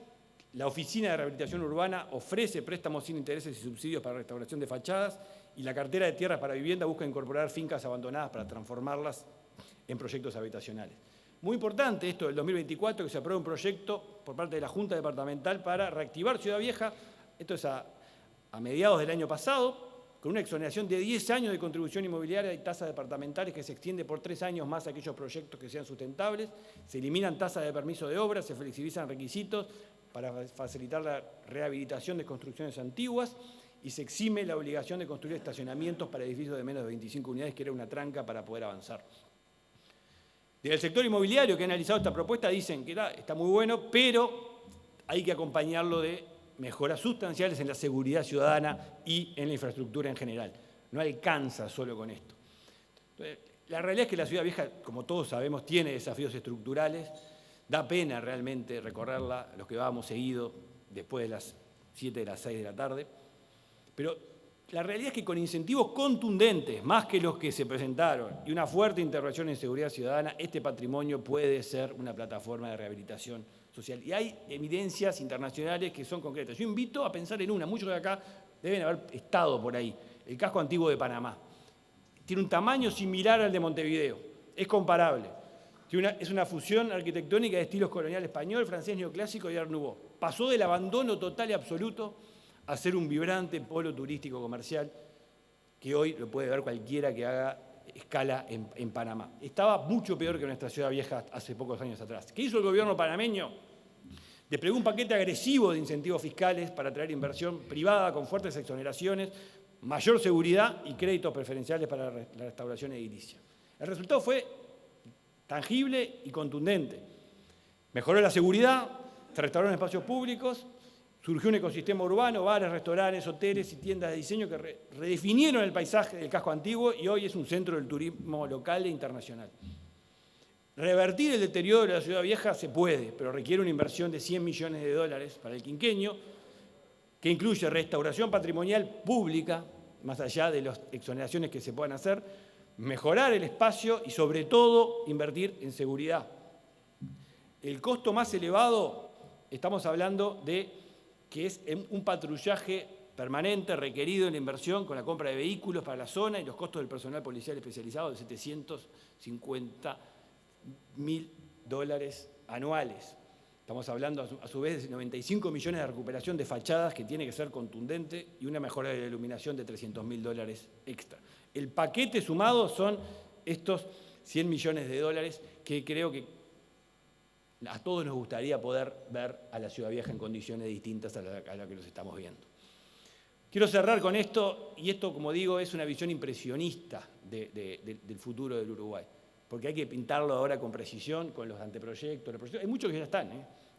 La Oficina de Rehabilitación Urbana ofrece préstamos sin intereses y subsidios para restauración de fachadas y la cartera de tierras para vivienda busca incorporar fincas abandonadas para transformarlas en proyectos habitacionales. Muy importante esto del 2024, que se apruebe un proyecto por parte de la Junta Departamental para reactivar Ciudad Vieja. Esto es a mediados del año pasado, con una exoneración de 10 años de contribución inmobiliaria y tasas departamentales que se extiende por 3 años más a aquellos proyectos que sean sustentables. Se eliminan tasas de permiso de obra, se flexibilizan requisitos para facilitar la rehabilitación de construcciones antiguas y se exime la obligación de construir estacionamientos para edificios de menos de 25 unidades, que era una tranca para poder avanzar. Desde el sector inmobiliario que ha analizado esta propuesta dicen que está muy bueno, pero hay que acompañarlo de mejoras sustanciales en la seguridad ciudadana y en la infraestructura en general. No alcanza solo con esto. Entonces, la realidad es que la Ciudad Vieja, como todos sabemos, tiene desafíos estructurales. Da pena realmente recorrerla, los que vamos seguido después de las 7 de las 6 de la tarde. Pero la realidad es que con incentivos contundentes, más que los que se presentaron, y una fuerte intervención en seguridad ciudadana, este patrimonio puede ser una plataforma de rehabilitación social. Y hay evidencias internacionales que son concretas. Yo invito a pensar en una, muchos de acá deben haber estado por ahí, el casco antiguo de Panamá. Tiene un tamaño similar al de Montevideo, es comparable. Es una fusión arquitectónica de estilos colonial español, francés, neoclásico y Art Nouveau. Pasó del abandono total y absoluto a ser un vibrante polo turístico comercial que hoy lo puede ver cualquiera que haga escala en Panamá. Estaba mucho peor que nuestra Ciudad Vieja hace pocos años atrás. ¿Qué hizo el gobierno panameño? Desplegó un paquete agresivo de incentivos fiscales para atraer inversión privada con fuertes exoneraciones, mayor seguridad y créditos preferenciales para la restauración edilicia. El resultado fue tangible y contundente. Mejoró la seguridad, se restauraron espacios públicos, surgió un ecosistema urbano, bares, restaurantes, hoteles y tiendas de diseño que redefinieron el paisaje del casco antiguo y hoy es un centro del turismo local e internacional. Revertir el deterioro de la Ciudad Vieja se puede, pero requiere una inversión de 100 millones de dólares para el quinquenio que incluye restauración patrimonial pública, más allá de las exoneraciones que se puedan hacer, mejorar el espacio y, sobre todo, invertir en seguridad. El costo más elevado, estamos hablando de que es un patrullaje permanente requerido en la inversión con la compra de vehículos para la zona y los costos del personal policial especializado de $750.000 anuales. Estamos hablando a su vez de 95 millones de recuperación de fachadas que tiene que ser contundente y una mejora de la iluminación de $300.000 extra. El paquete sumado son estos $100 millones que creo que a todos nos gustaría poder ver a la Ciudad Vieja en condiciones distintas a la que nos estamos viendo. Quiero cerrar con esto, y esto, como digo, es una visión impresionista del futuro del Uruguay, porque hay que pintarlo ahora con precisión, con los anteproyectos. Hay muchos que ya están,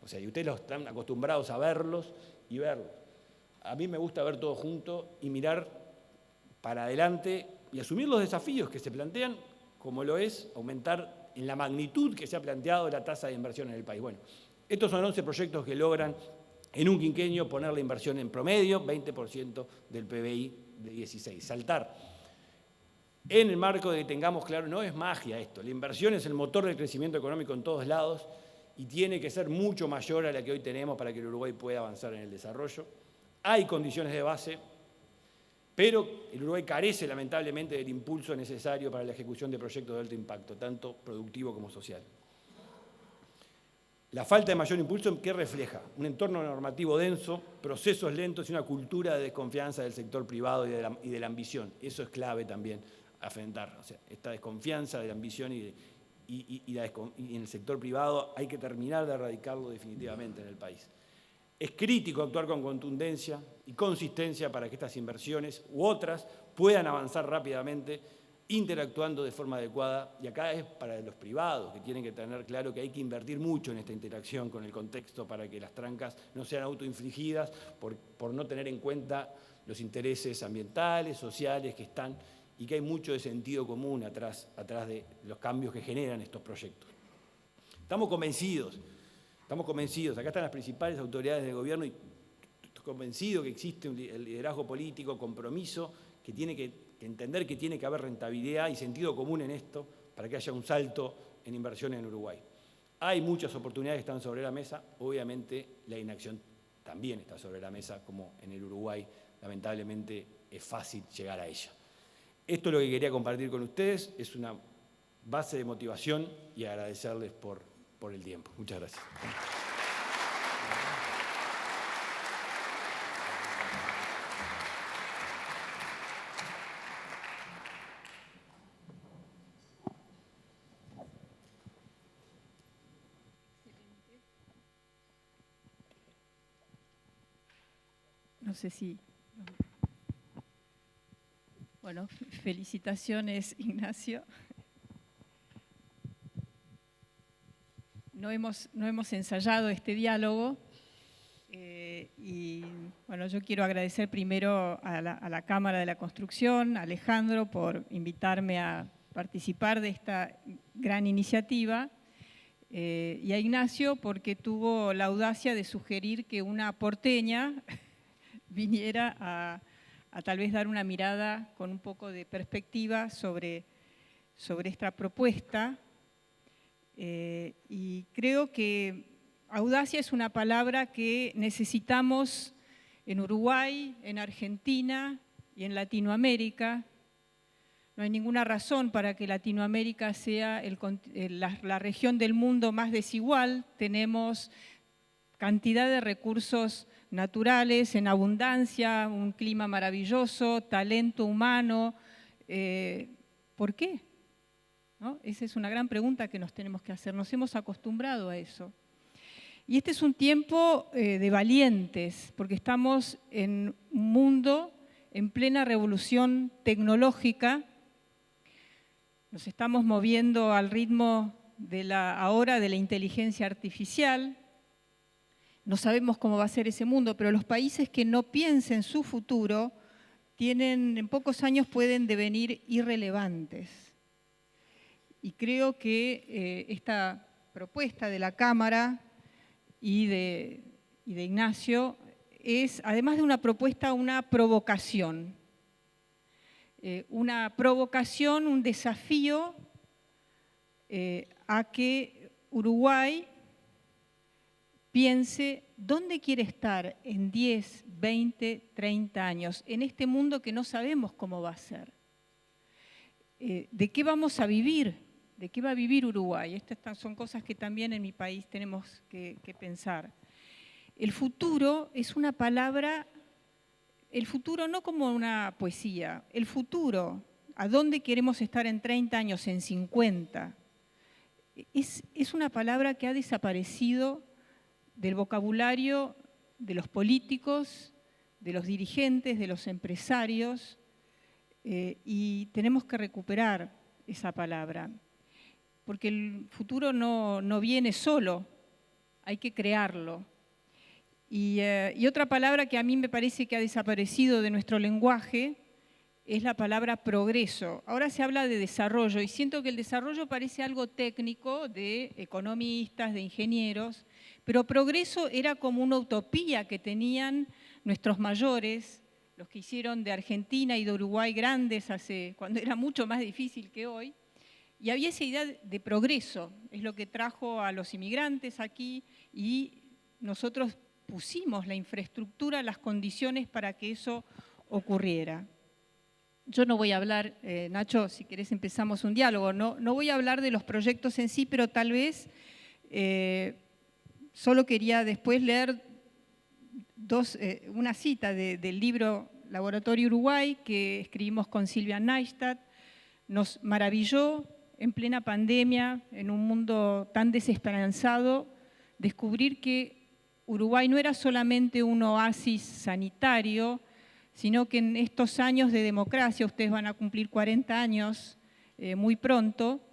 o sea, y ustedes los están acostumbrados a verlos y verlos. A mí me gusta ver todo junto y mirar para adelante y asumir los desafíos que se plantean, como lo es aumentar en la magnitud que se ha planteado la tasa de inversión en el país. Bueno, estos son 11 proyectos que logran en un quinquenio poner la inversión en promedio, 20% del PBI de 16. Saltar en el marco de que tengamos claro, no es magia esto, la inversión es el motor del crecimiento económico en todos lados y tiene que ser mucho mayor a la que hoy tenemos para que el Uruguay pueda avanzar en el desarrollo. Hay condiciones de base, pero el Uruguay carece lamentablemente del impulso necesario para la ejecución de proyectos de alto impacto, tanto productivo como social. La falta de mayor impulso, ¿qué refleja? Un entorno normativo denso, procesos lentos y una cultura de desconfianza del sector privado y de la ambición. Eso es clave también afrontar. O sea, esta desconfianza de la ambición y en el sector privado hay que terminar de erradicarlo definitivamente en el país. Es crítico actuar con contundencia y consistencia para que estas inversiones u otras puedan avanzar rápidamente, interactuando de forma adecuada, y acá es para los privados, que tienen que tener claro que hay que invertir mucho en esta interacción con el contexto para que las trancas no sean autoinfligidas por no tener en cuenta los intereses ambientales, sociales que están, y que hay mucho de sentido común atrás de los cambios que generan estos proyectos. Estamos convencidos, acá están las principales autoridades del gobierno y estoy convencido que existe un liderazgo político, compromiso, que tiene que entender que tiene que haber rentabilidad y sentido común en esto para que haya un salto en inversión en Uruguay. Hay muchas oportunidades que están sobre la mesa, obviamente la inacción también está sobre la mesa, como en el Uruguay lamentablemente es fácil llegar a ella. Esto es lo que quería compartir con ustedes, es una base de motivación y agradecerles por el tiempo. Muchas gracias. No sé si... Bueno, felicitaciones, Ignacio. No hemos ensayado este diálogo y bueno, yo quiero agradecer primero a la Cámara de la Construcción, a Alejandro, por invitarme a participar de esta gran iniciativa y a Ignacio porque tuvo la audacia de sugerir que una porteña viniera a tal vez dar una mirada con un poco de perspectiva sobre esta propuesta. Y creo que audacia es una palabra que necesitamos en Uruguay, en Argentina y en Latinoamérica. No hay ninguna razón para que Latinoamérica sea la región del mundo más desigual. Tenemos cantidad de recursos naturales en abundancia, un clima maravilloso, talento humano. ¿Por qué? ¿No? Esa es una gran pregunta que nos tenemos que hacer. Nos hemos acostumbrado a eso. Y este es un tiempo de valientes, porque estamos en un mundo en plena revolución tecnológica. Nos estamos moviendo al ritmo ahora de la inteligencia artificial. No sabemos cómo va a ser ese mundo, pero los países que no piensen su futuro en pocos años pueden devenir irrelevantes. Y creo que esta propuesta de la Cámara y de Ignacio es, además de una propuesta, una provocación. Una provocación, un desafío a que Uruguay piense dónde quiere estar en 10, 20, 30 años, en este mundo que no sabemos cómo va a ser. ¿De qué vamos a vivir? ¿De qué va a vivir Uruguay? Estas son cosas que también en mi país tenemos que pensar. El futuro es una palabra, el futuro no como una poesía, el futuro, ¿a dónde queremos estar en 30 años, en 50? Es una palabra que ha desaparecido del vocabulario de los políticos, de los dirigentes, de los empresarios, y tenemos que recuperar esa palabra, porque el futuro no viene solo, hay que crearlo. Y otra palabra que a mí me parece que ha desaparecido de nuestro lenguaje es la palabra progreso. Ahora se habla de desarrollo y siento que el desarrollo parece algo técnico de economistas, de ingenieros, pero progreso era como una utopía que tenían nuestros mayores, los que hicieron de Argentina y de Uruguay grandes cuando era mucho más difícil que hoy. Y había esa idea de progreso, es lo que trajo a los inmigrantes aquí y nosotros pusimos la infraestructura, las condiciones para que eso ocurriera. Yo no voy a hablar, Nacho, si querés empezamos un diálogo, no voy a hablar de los proyectos en sí, pero tal vez solo quería después leer una cita del libro Laboratorio Uruguay que escribimos con Silvia Neistat. Nos maravilló en plena pandemia, en un mundo tan desesperanzado, descubrir que Uruguay no era solamente un oasis sanitario, sino que en estos años de democracia, ustedes van a cumplir 40 años muy pronto,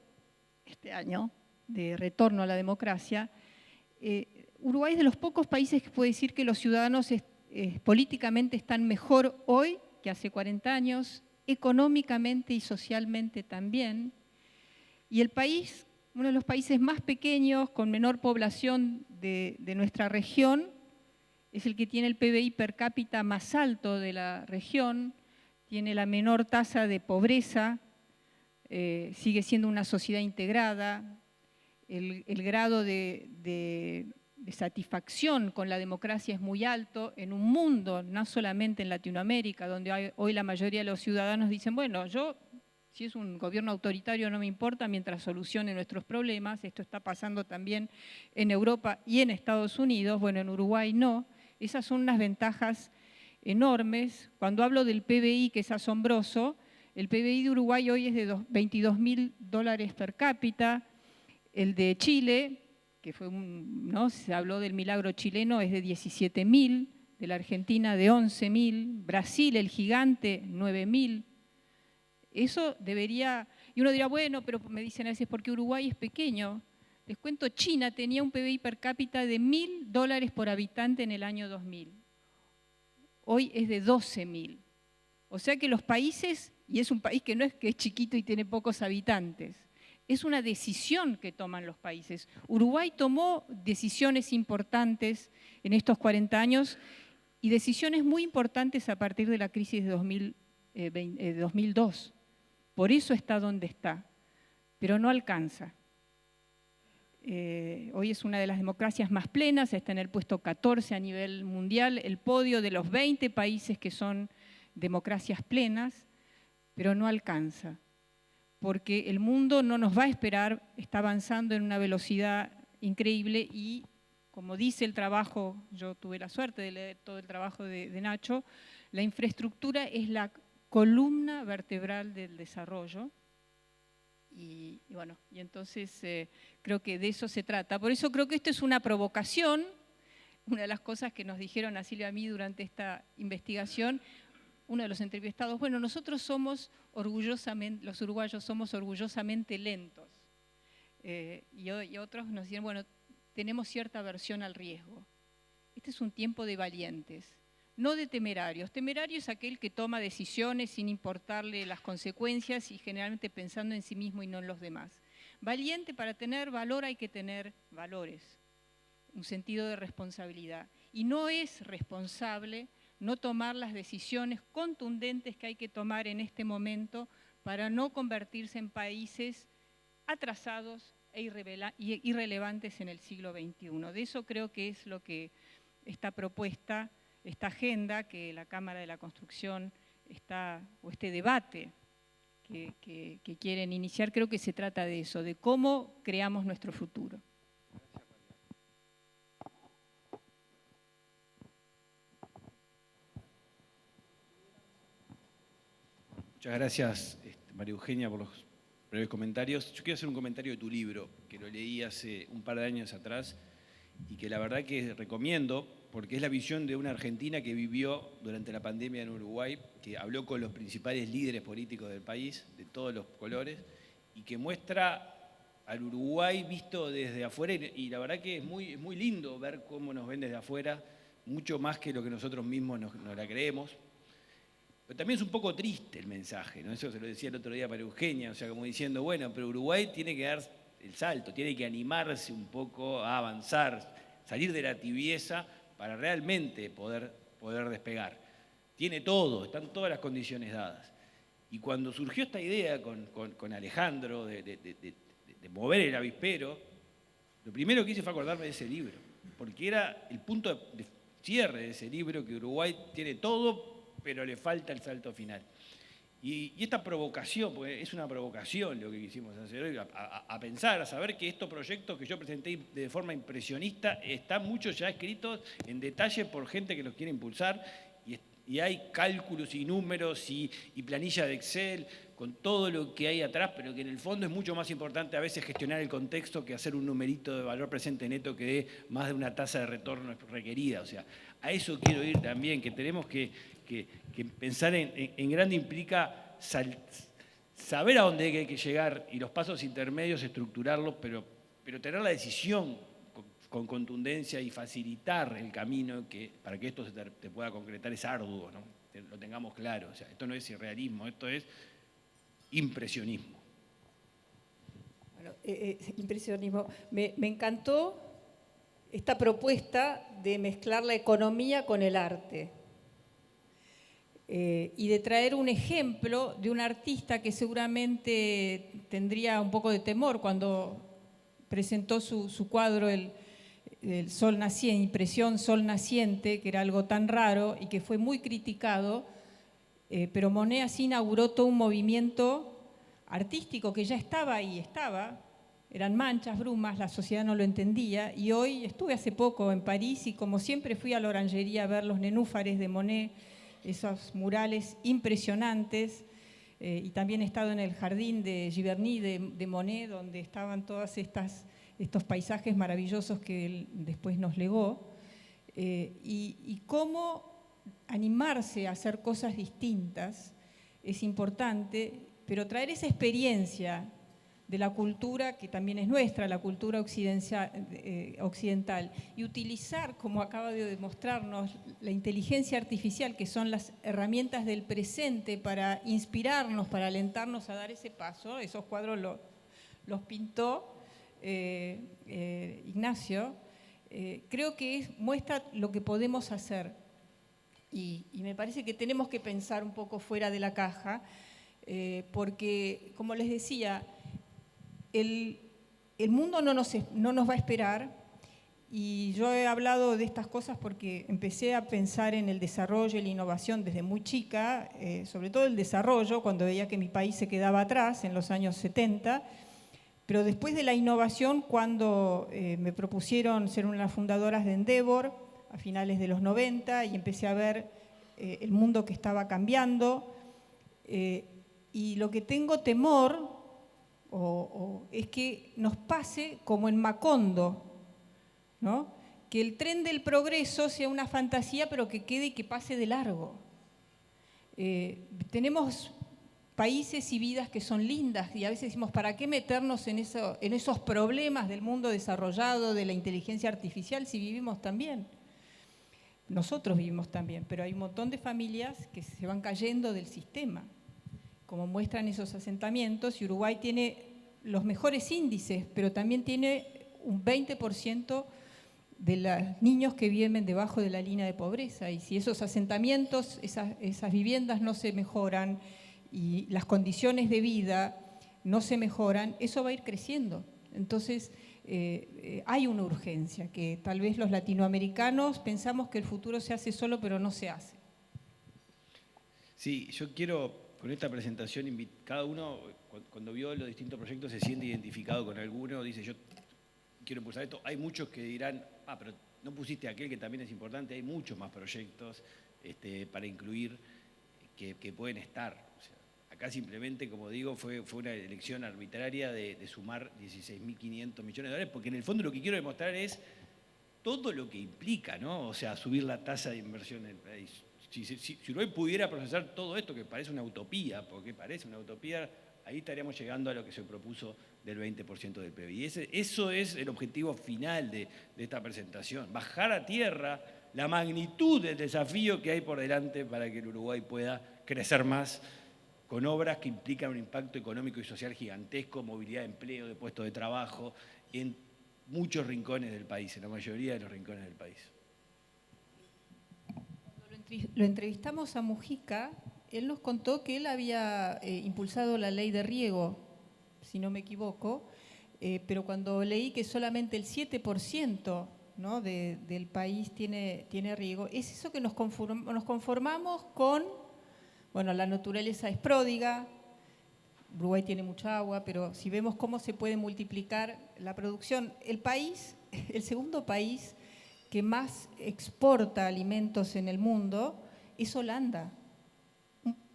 este año, de retorno a la democracia, Uruguay es de los pocos países que puede decir que los ciudadanos políticamente están mejor hoy que hace 40 años, económicamente y socialmente también. Y el país, uno de los países más pequeños, con menor población de nuestra región, es el que tiene el PBI per cápita más alto de la región, tiene la menor tasa de pobreza, sigue siendo una sociedad integrada, el grado de satisfacción con la democracia es muy alto en un mundo, no solamente en Latinoamérica, donde hoy la mayoría de los ciudadanos dicen, bueno, si es un gobierno autoritario no me importa mientras solucione nuestros problemas. Esto está pasando también en Europa y en Estados Unidos, bueno, en Uruguay no. Esas son unas ventajas enormes. Cuando hablo del PBI, que es asombroso, el PBI de Uruguay hoy es de $22.000 per cápita, el de Chile, que fue se habló del milagro chileno, es de 17.000, de la Argentina de 11.000, Brasil, el gigante, 9.000. Eso debería, y uno dirá, bueno, pero me dicen a veces, porque Uruguay es pequeño. Les cuento, China tenía un PBI per cápita de $1.000 por habitante en el año 2000. Hoy es de 12.000. O sea que los países, y es un país que no es que es chiquito y tiene pocos habitantes, es una decisión que toman los países. Uruguay tomó decisiones importantes en estos 40 años y decisiones muy importantes a partir de la crisis de 2002. Por eso está donde está, pero no alcanza. Hoy es una de las democracias más plenas, está en el puesto 14 a nivel mundial, el podio de los 20 países que son democracias plenas, pero no alcanza, porque el mundo no nos va a esperar, está avanzando en una velocidad increíble y, como dice el trabajo, yo tuve la suerte de leer todo el trabajo de Nacho, la infraestructura es la columna vertebral del desarrollo. Y entonces creo que de eso se trata. Por eso creo que esto es una provocación. Una de las cosas que nos dijeron a Silvia y a mí durante esta investigación, uno de los entrevistados, bueno, nosotros somos orgullosamente, los uruguayos somos orgullosamente lentos. Y otros nos dijeron, bueno, tenemos cierta aversión al riesgo. Este es un tiempo de valientes. No de temerarios. Temerario es aquel que toma decisiones sin importarle las consecuencias y generalmente pensando en sí mismo y no en los demás. Valiente, para tener valor hay que tener valores, un sentido de responsabilidad. y no es responsable no tomar las decisiones contundentes que hay que tomar en este momento para no convertirse en países atrasados e irrelevantes en el siglo XXI. De eso creo que es lo que esta propuesta, esta agenda que la Cámara de la Construcción o este debate que quieren iniciar, creo que se trata de eso, de cómo creamos nuestro futuro. Muchas gracias, María Eugenia, por los breves comentarios. Yo quiero hacer un comentario de tu libro, que lo leí hace un par de años atrás y que la verdad que recomiendo, porque es la visión de una argentina que vivió durante la pandemia en Uruguay, que habló con los principales líderes políticos del país, de todos los colores, y que muestra al Uruguay visto desde afuera, y la verdad que es muy lindo ver cómo nos ven desde afuera, mucho más que lo que nosotros mismos nos la creemos. Pero también es un poco triste el mensaje, ¿no? Eso se lo decía el otro día para Eugenia, o sea, como diciendo, bueno, pero Uruguay tiene que dar el salto, tiene que animarse un poco a avanzar, salir de la tibieza para realmente poder despegar. Tiene todo, están todas las condiciones dadas. Y cuando surgió esta idea con Alejandro de mover el avispero, lo primero que hice fue acordarme de ese libro, porque era el punto de cierre de ese libro, que Uruguay tiene todo, pero le falta el salto final. Y esta provocación, porque es una provocación lo que quisimos hacer hoy, a pensar, a saber que estos proyectos que yo presenté de forma impresionista están muchos ya escritos en detalle por gente que los quiere impulsar, y hay cálculos y números y planilla de Excel con todo lo que hay atrás, pero que en el fondo es mucho más importante a veces gestionar el contexto que hacer un numerito de valor presente neto que dé más de una tasa de retorno requerida. O sea, a eso quiero ir también, que tenemos que pensar en grande implica saber a dónde hay que llegar y los pasos intermedios estructurarlos, pero tener la decisión con contundencia y facilitar el camino para que esto se pueda concretar es arduo, ¿no? Lo tengamos claro. O sea, esto no es irrealismo, esto es impresionismo. Bueno, impresionismo. Me encantó esta propuesta de mezclar la economía con el arte. Y de traer un ejemplo de un artista que seguramente tendría un poco de temor cuando presentó su cuadro, el Sol Naciente, impresión Sol Naciente, que era algo tan raro y que fue muy criticado, pero Monet así inauguró todo un movimiento artístico que ya estaba ahí, eran manchas, brumas, la sociedad no lo entendía, y hoy estuve hace poco en París y como siempre fui a la Orangería a ver los nenúfares de Monet, esos murales impresionantes, y también he estado en el jardín de Giverny de Monet, donde estaban todos estos paisajes maravillosos que él después nos legó, y cómo animarse a hacer cosas distintas es importante, pero traer esa experiencia de la cultura que también es nuestra, la cultura occidental, y utilizar, como acaba de demostrarnos, la inteligencia artificial, que son las herramientas del presente para inspirarnos, para alentarnos a dar ese paso. Esos cuadros los pintó Ignacio. Creo que muestra lo que podemos hacer, y me parece que tenemos que pensar un poco fuera de la caja, porque, como les decía, el mundo no nos va a esperar, y yo he hablado de estas cosas porque empecé a pensar en el desarrollo y la innovación desde muy chica, sobre todo el desarrollo, cuando veía que mi país se quedaba atrás en los años 70, pero después de la innovación, cuando me propusieron ser una de las fundadoras de Endeavor a finales de los 90 y empecé a ver el mundo que estaba cambiando, y lo que tengo temor es que nos pase como en Macondo, ¿no? Que el tren del progreso sea una fantasía, pero que quede y que pase de largo. Tenemos países y vidas que son lindas, y a veces decimos, ¿para qué meternos en esos problemas del mundo desarrollado, de la inteligencia artificial, si vivimos tan bien? Nosotros vivimos tan bien, pero hay un montón de familias que se van cayendo del sistema, como muestran esos asentamientos, y Uruguay tiene los mejores índices, pero también tiene un 20% de los niños que viven debajo de la línea de pobreza. Y si esos asentamientos, esas viviendas no se mejoran y las condiciones de vida no se mejoran, eso va a ir creciendo. Entonces, hay una urgencia que tal vez los latinoamericanos pensamos que el futuro se hace solo, pero no se hace. Sí, yo quiero, con esta presentación, cada uno, cuando vio los distintos proyectos, se siente identificado con alguno, dice, yo quiero impulsar esto. Hay muchos que dirán, pero no pusiste aquel que también es importante, hay muchos más proyectos para incluir que pueden estar. O sea, acá simplemente, como digo, fue una elección arbitraria de sumar 16.500 millones de dólares, porque en el fondo lo que quiero demostrar es todo lo que implica, ¿no? O sea, subir la tasa de inversión en el país. Si Uruguay pudiera procesar todo esto, que parece una utopía, porque parece una utopía, ahí estaríamos llegando a lo que se propuso del 20% del PIB. Y eso es el objetivo final de esta presentación, bajar a tierra la magnitud del desafío que hay por delante para que el Uruguay pueda crecer más con obras que implican un impacto económico y social gigantesco, movilidad de empleo, de puestos de trabajo, en muchos rincones del país, en la mayoría de los rincones del país. Lo entrevistamos a Mujica, él nos contó que él había impulsado la ley de riego, si no me equivoco, pero cuando leí que solamente el 7%, ¿no?, del país tiene riego, es eso que nos conformamos con, bueno, la naturaleza es pródiga, Uruguay tiene mucha agua, pero si vemos cómo se puede multiplicar la producción, el segundo país que más exporta alimentos en el mundo es Holanda,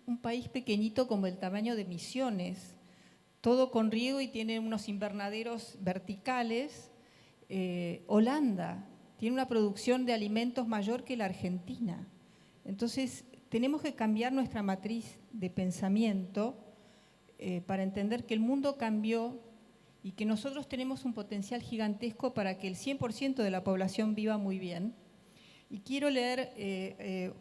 un país pequeñito como el tamaño de Misiones, todo con riego y tiene unos invernaderos verticales. Holanda tiene una producción de alimentos mayor que la Argentina. Entonces, tenemos que cambiar nuestra matriz de pensamiento para entender que el mundo cambió y que nosotros tenemos un potencial gigantesco para que el 100% de la población viva muy bien. Y quiero leer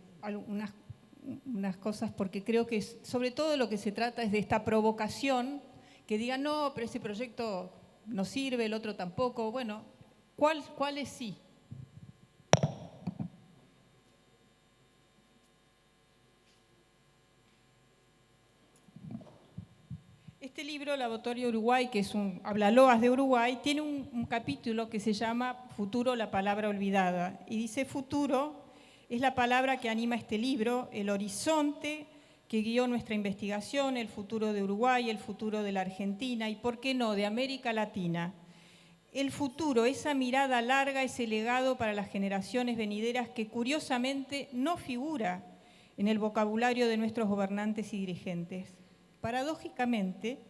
unas cosas porque creo que sobre todo lo que se trata es de esta provocación, que digan, no, pero ese proyecto no sirve, el otro tampoco. Bueno, ¿cuáles sí? Este libro, Laboratorio Uruguay, que es un Hablaloas de Uruguay, tiene un capítulo que se llama Futuro, la palabra olvidada. Y dice, futuro es la palabra que anima este libro, el horizonte que guió nuestra investigación, el futuro de Uruguay, el futuro de la Argentina y, ¿por qué no?, de América Latina. El futuro, esa mirada larga, ese legado para las generaciones venideras que curiosamente no figura en el vocabulario de nuestros gobernantes y dirigentes. Paradójicamente,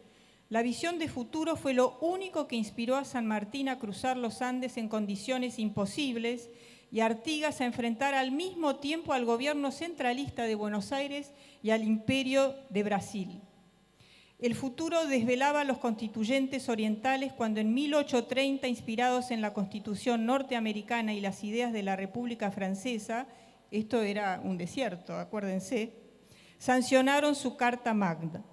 la visión de futuro fue lo único que inspiró a San Martín a cruzar los Andes en condiciones imposibles y a Artigas a enfrentar al mismo tiempo al gobierno centralista de Buenos Aires y al imperio de Brasil. El futuro desvelaba a los constituyentes orientales cuando en 1830, inspirados en la Constitución norteamericana y las ideas de la República Francesa, esto era un desierto, acuérdense, sancionaron su Carta Magna.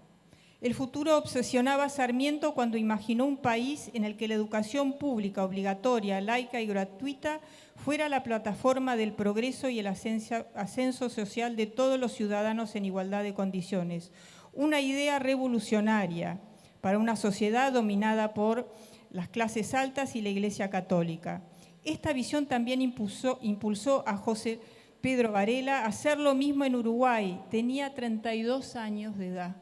El futuro obsesionaba a Sarmiento cuando imaginó un país en el que la educación pública obligatoria, laica y gratuita fuera la plataforma del progreso y el ascenso social de todos los ciudadanos en igualdad de condiciones. Una idea revolucionaria para una sociedad dominada por las clases altas y la Iglesia Católica. Esta visión también impulsó a José Pedro Varela a hacer lo mismo en Uruguay. Tenía 32 años de edad.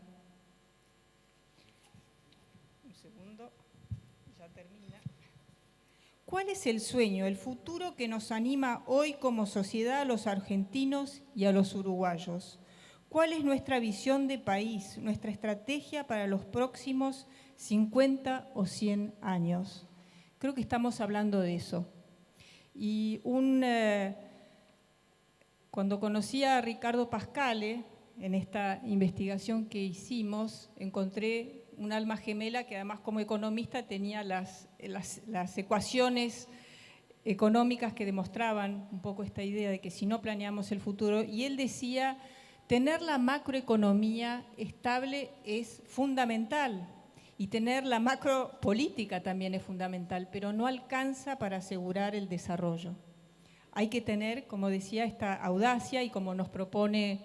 ¿Cuál es el sueño, el futuro que nos anima hoy como sociedad a los argentinos y a los uruguayos? ¿Cuál es nuestra visión de país, nuestra estrategia para los próximos 50 o 100 años? Creo que estamos hablando de eso. Y cuando conocí a Ricardo Pascale, en esta investigación que hicimos, encontré un alma gemela que además como economista tenía las ecuaciones económicas que demostraban un poco esta idea de que si no planeamos el futuro, y él decía, tener la macroeconomía estable es fundamental Y tener la macropolítica también es fundamental, pero no alcanza para asegurar el desarrollo. Hay que tener, como decía, esta audacia y como nos propone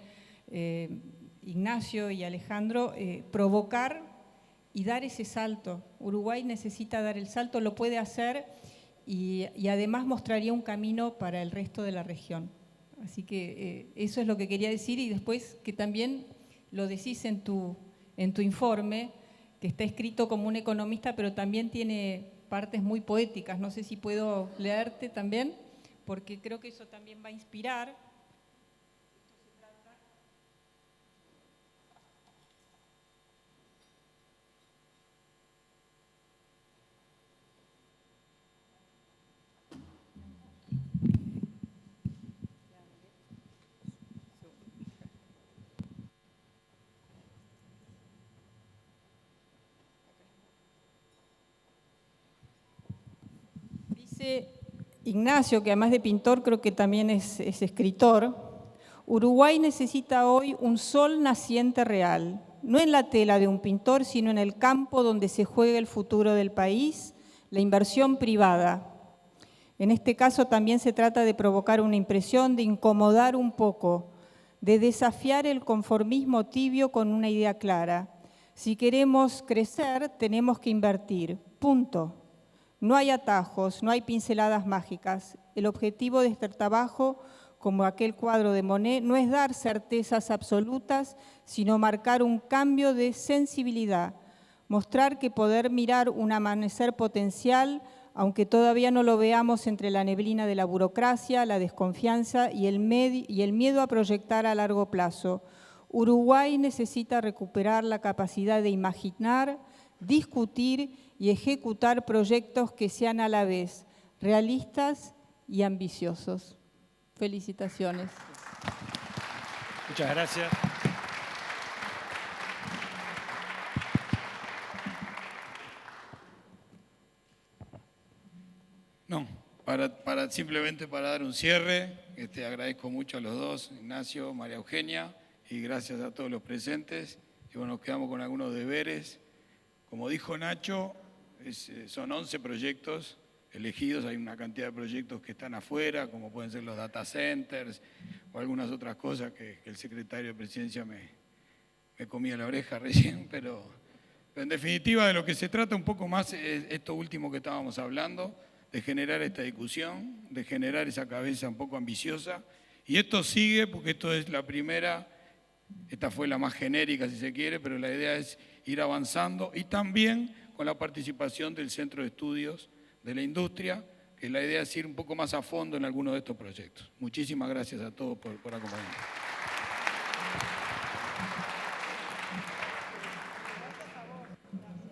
Ignacio y Alejandro, provocar y dar ese salto. Uruguay necesita dar el salto, lo puede hacer y además mostraría un camino para el resto de la región. Así que eso es lo que quería decir y después que también lo decís en tu informe, que está escrito como un economista, pero también tiene partes muy poéticas. No sé si puedo leerte también, porque creo que eso también va a inspirar. Dice Ignacio, que además de pintor creo que también es escritor, Uruguay necesita hoy un sol naciente real, no en la tela de un pintor, sino en el campo donde se juega el futuro del país, la inversión privada. En este caso también se trata de provocar una impresión, de incomodar un poco, de desafiar el conformismo tibio con una idea clara. Si queremos crecer, tenemos que invertir, punto. No hay atajos, no hay pinceladas mágicas. El objetivo de este trabajo, como aquel cuadro de Monet, no es dar certezas absolutas, sino marcar un cambio de sensibilidad, mostrar que poder mirar un amanecer potencial, aunque todavía no lo veamos entre la neblina de la burocracia, la desconfianza y el miedo a proyectar a largo plazo. Uruguay necesita recuperar la capacidad de imaginar, discutir y ejecutar proyectos que sean a la vez realistas y ambiciosos. Felicitaciones. Muchas gracias. No, simplemente para dar un cierre, agradezco mucho a los dos, Ignacio, María Eugenia, y gracias a todos los presentes. Y bueno, nos quedamos con algunos deberes. Como dijo Nacho, son 11 proyectos elegidos, hay una cantidad de proyectos que están afuera, como pueden ser los data centers o algunas otras cosas que el secretario de Presidencia me comía la oreja recién, pero en definitiva de lo que se trata un poco más es esto último que estábamos hablando, de generar esta discusión, de generar esa cabeza un poco ambiciosa, y esto sigue porque esto es la primera, esta fue la más genérica si se quiere, pero la idea es ir avanzando y también con la participación del Centro de Estudios de la Industria, que la idea es ir un poco más a fondo en algunos de estos proyectos. Muchísimas gracias a todos por acompañarnos.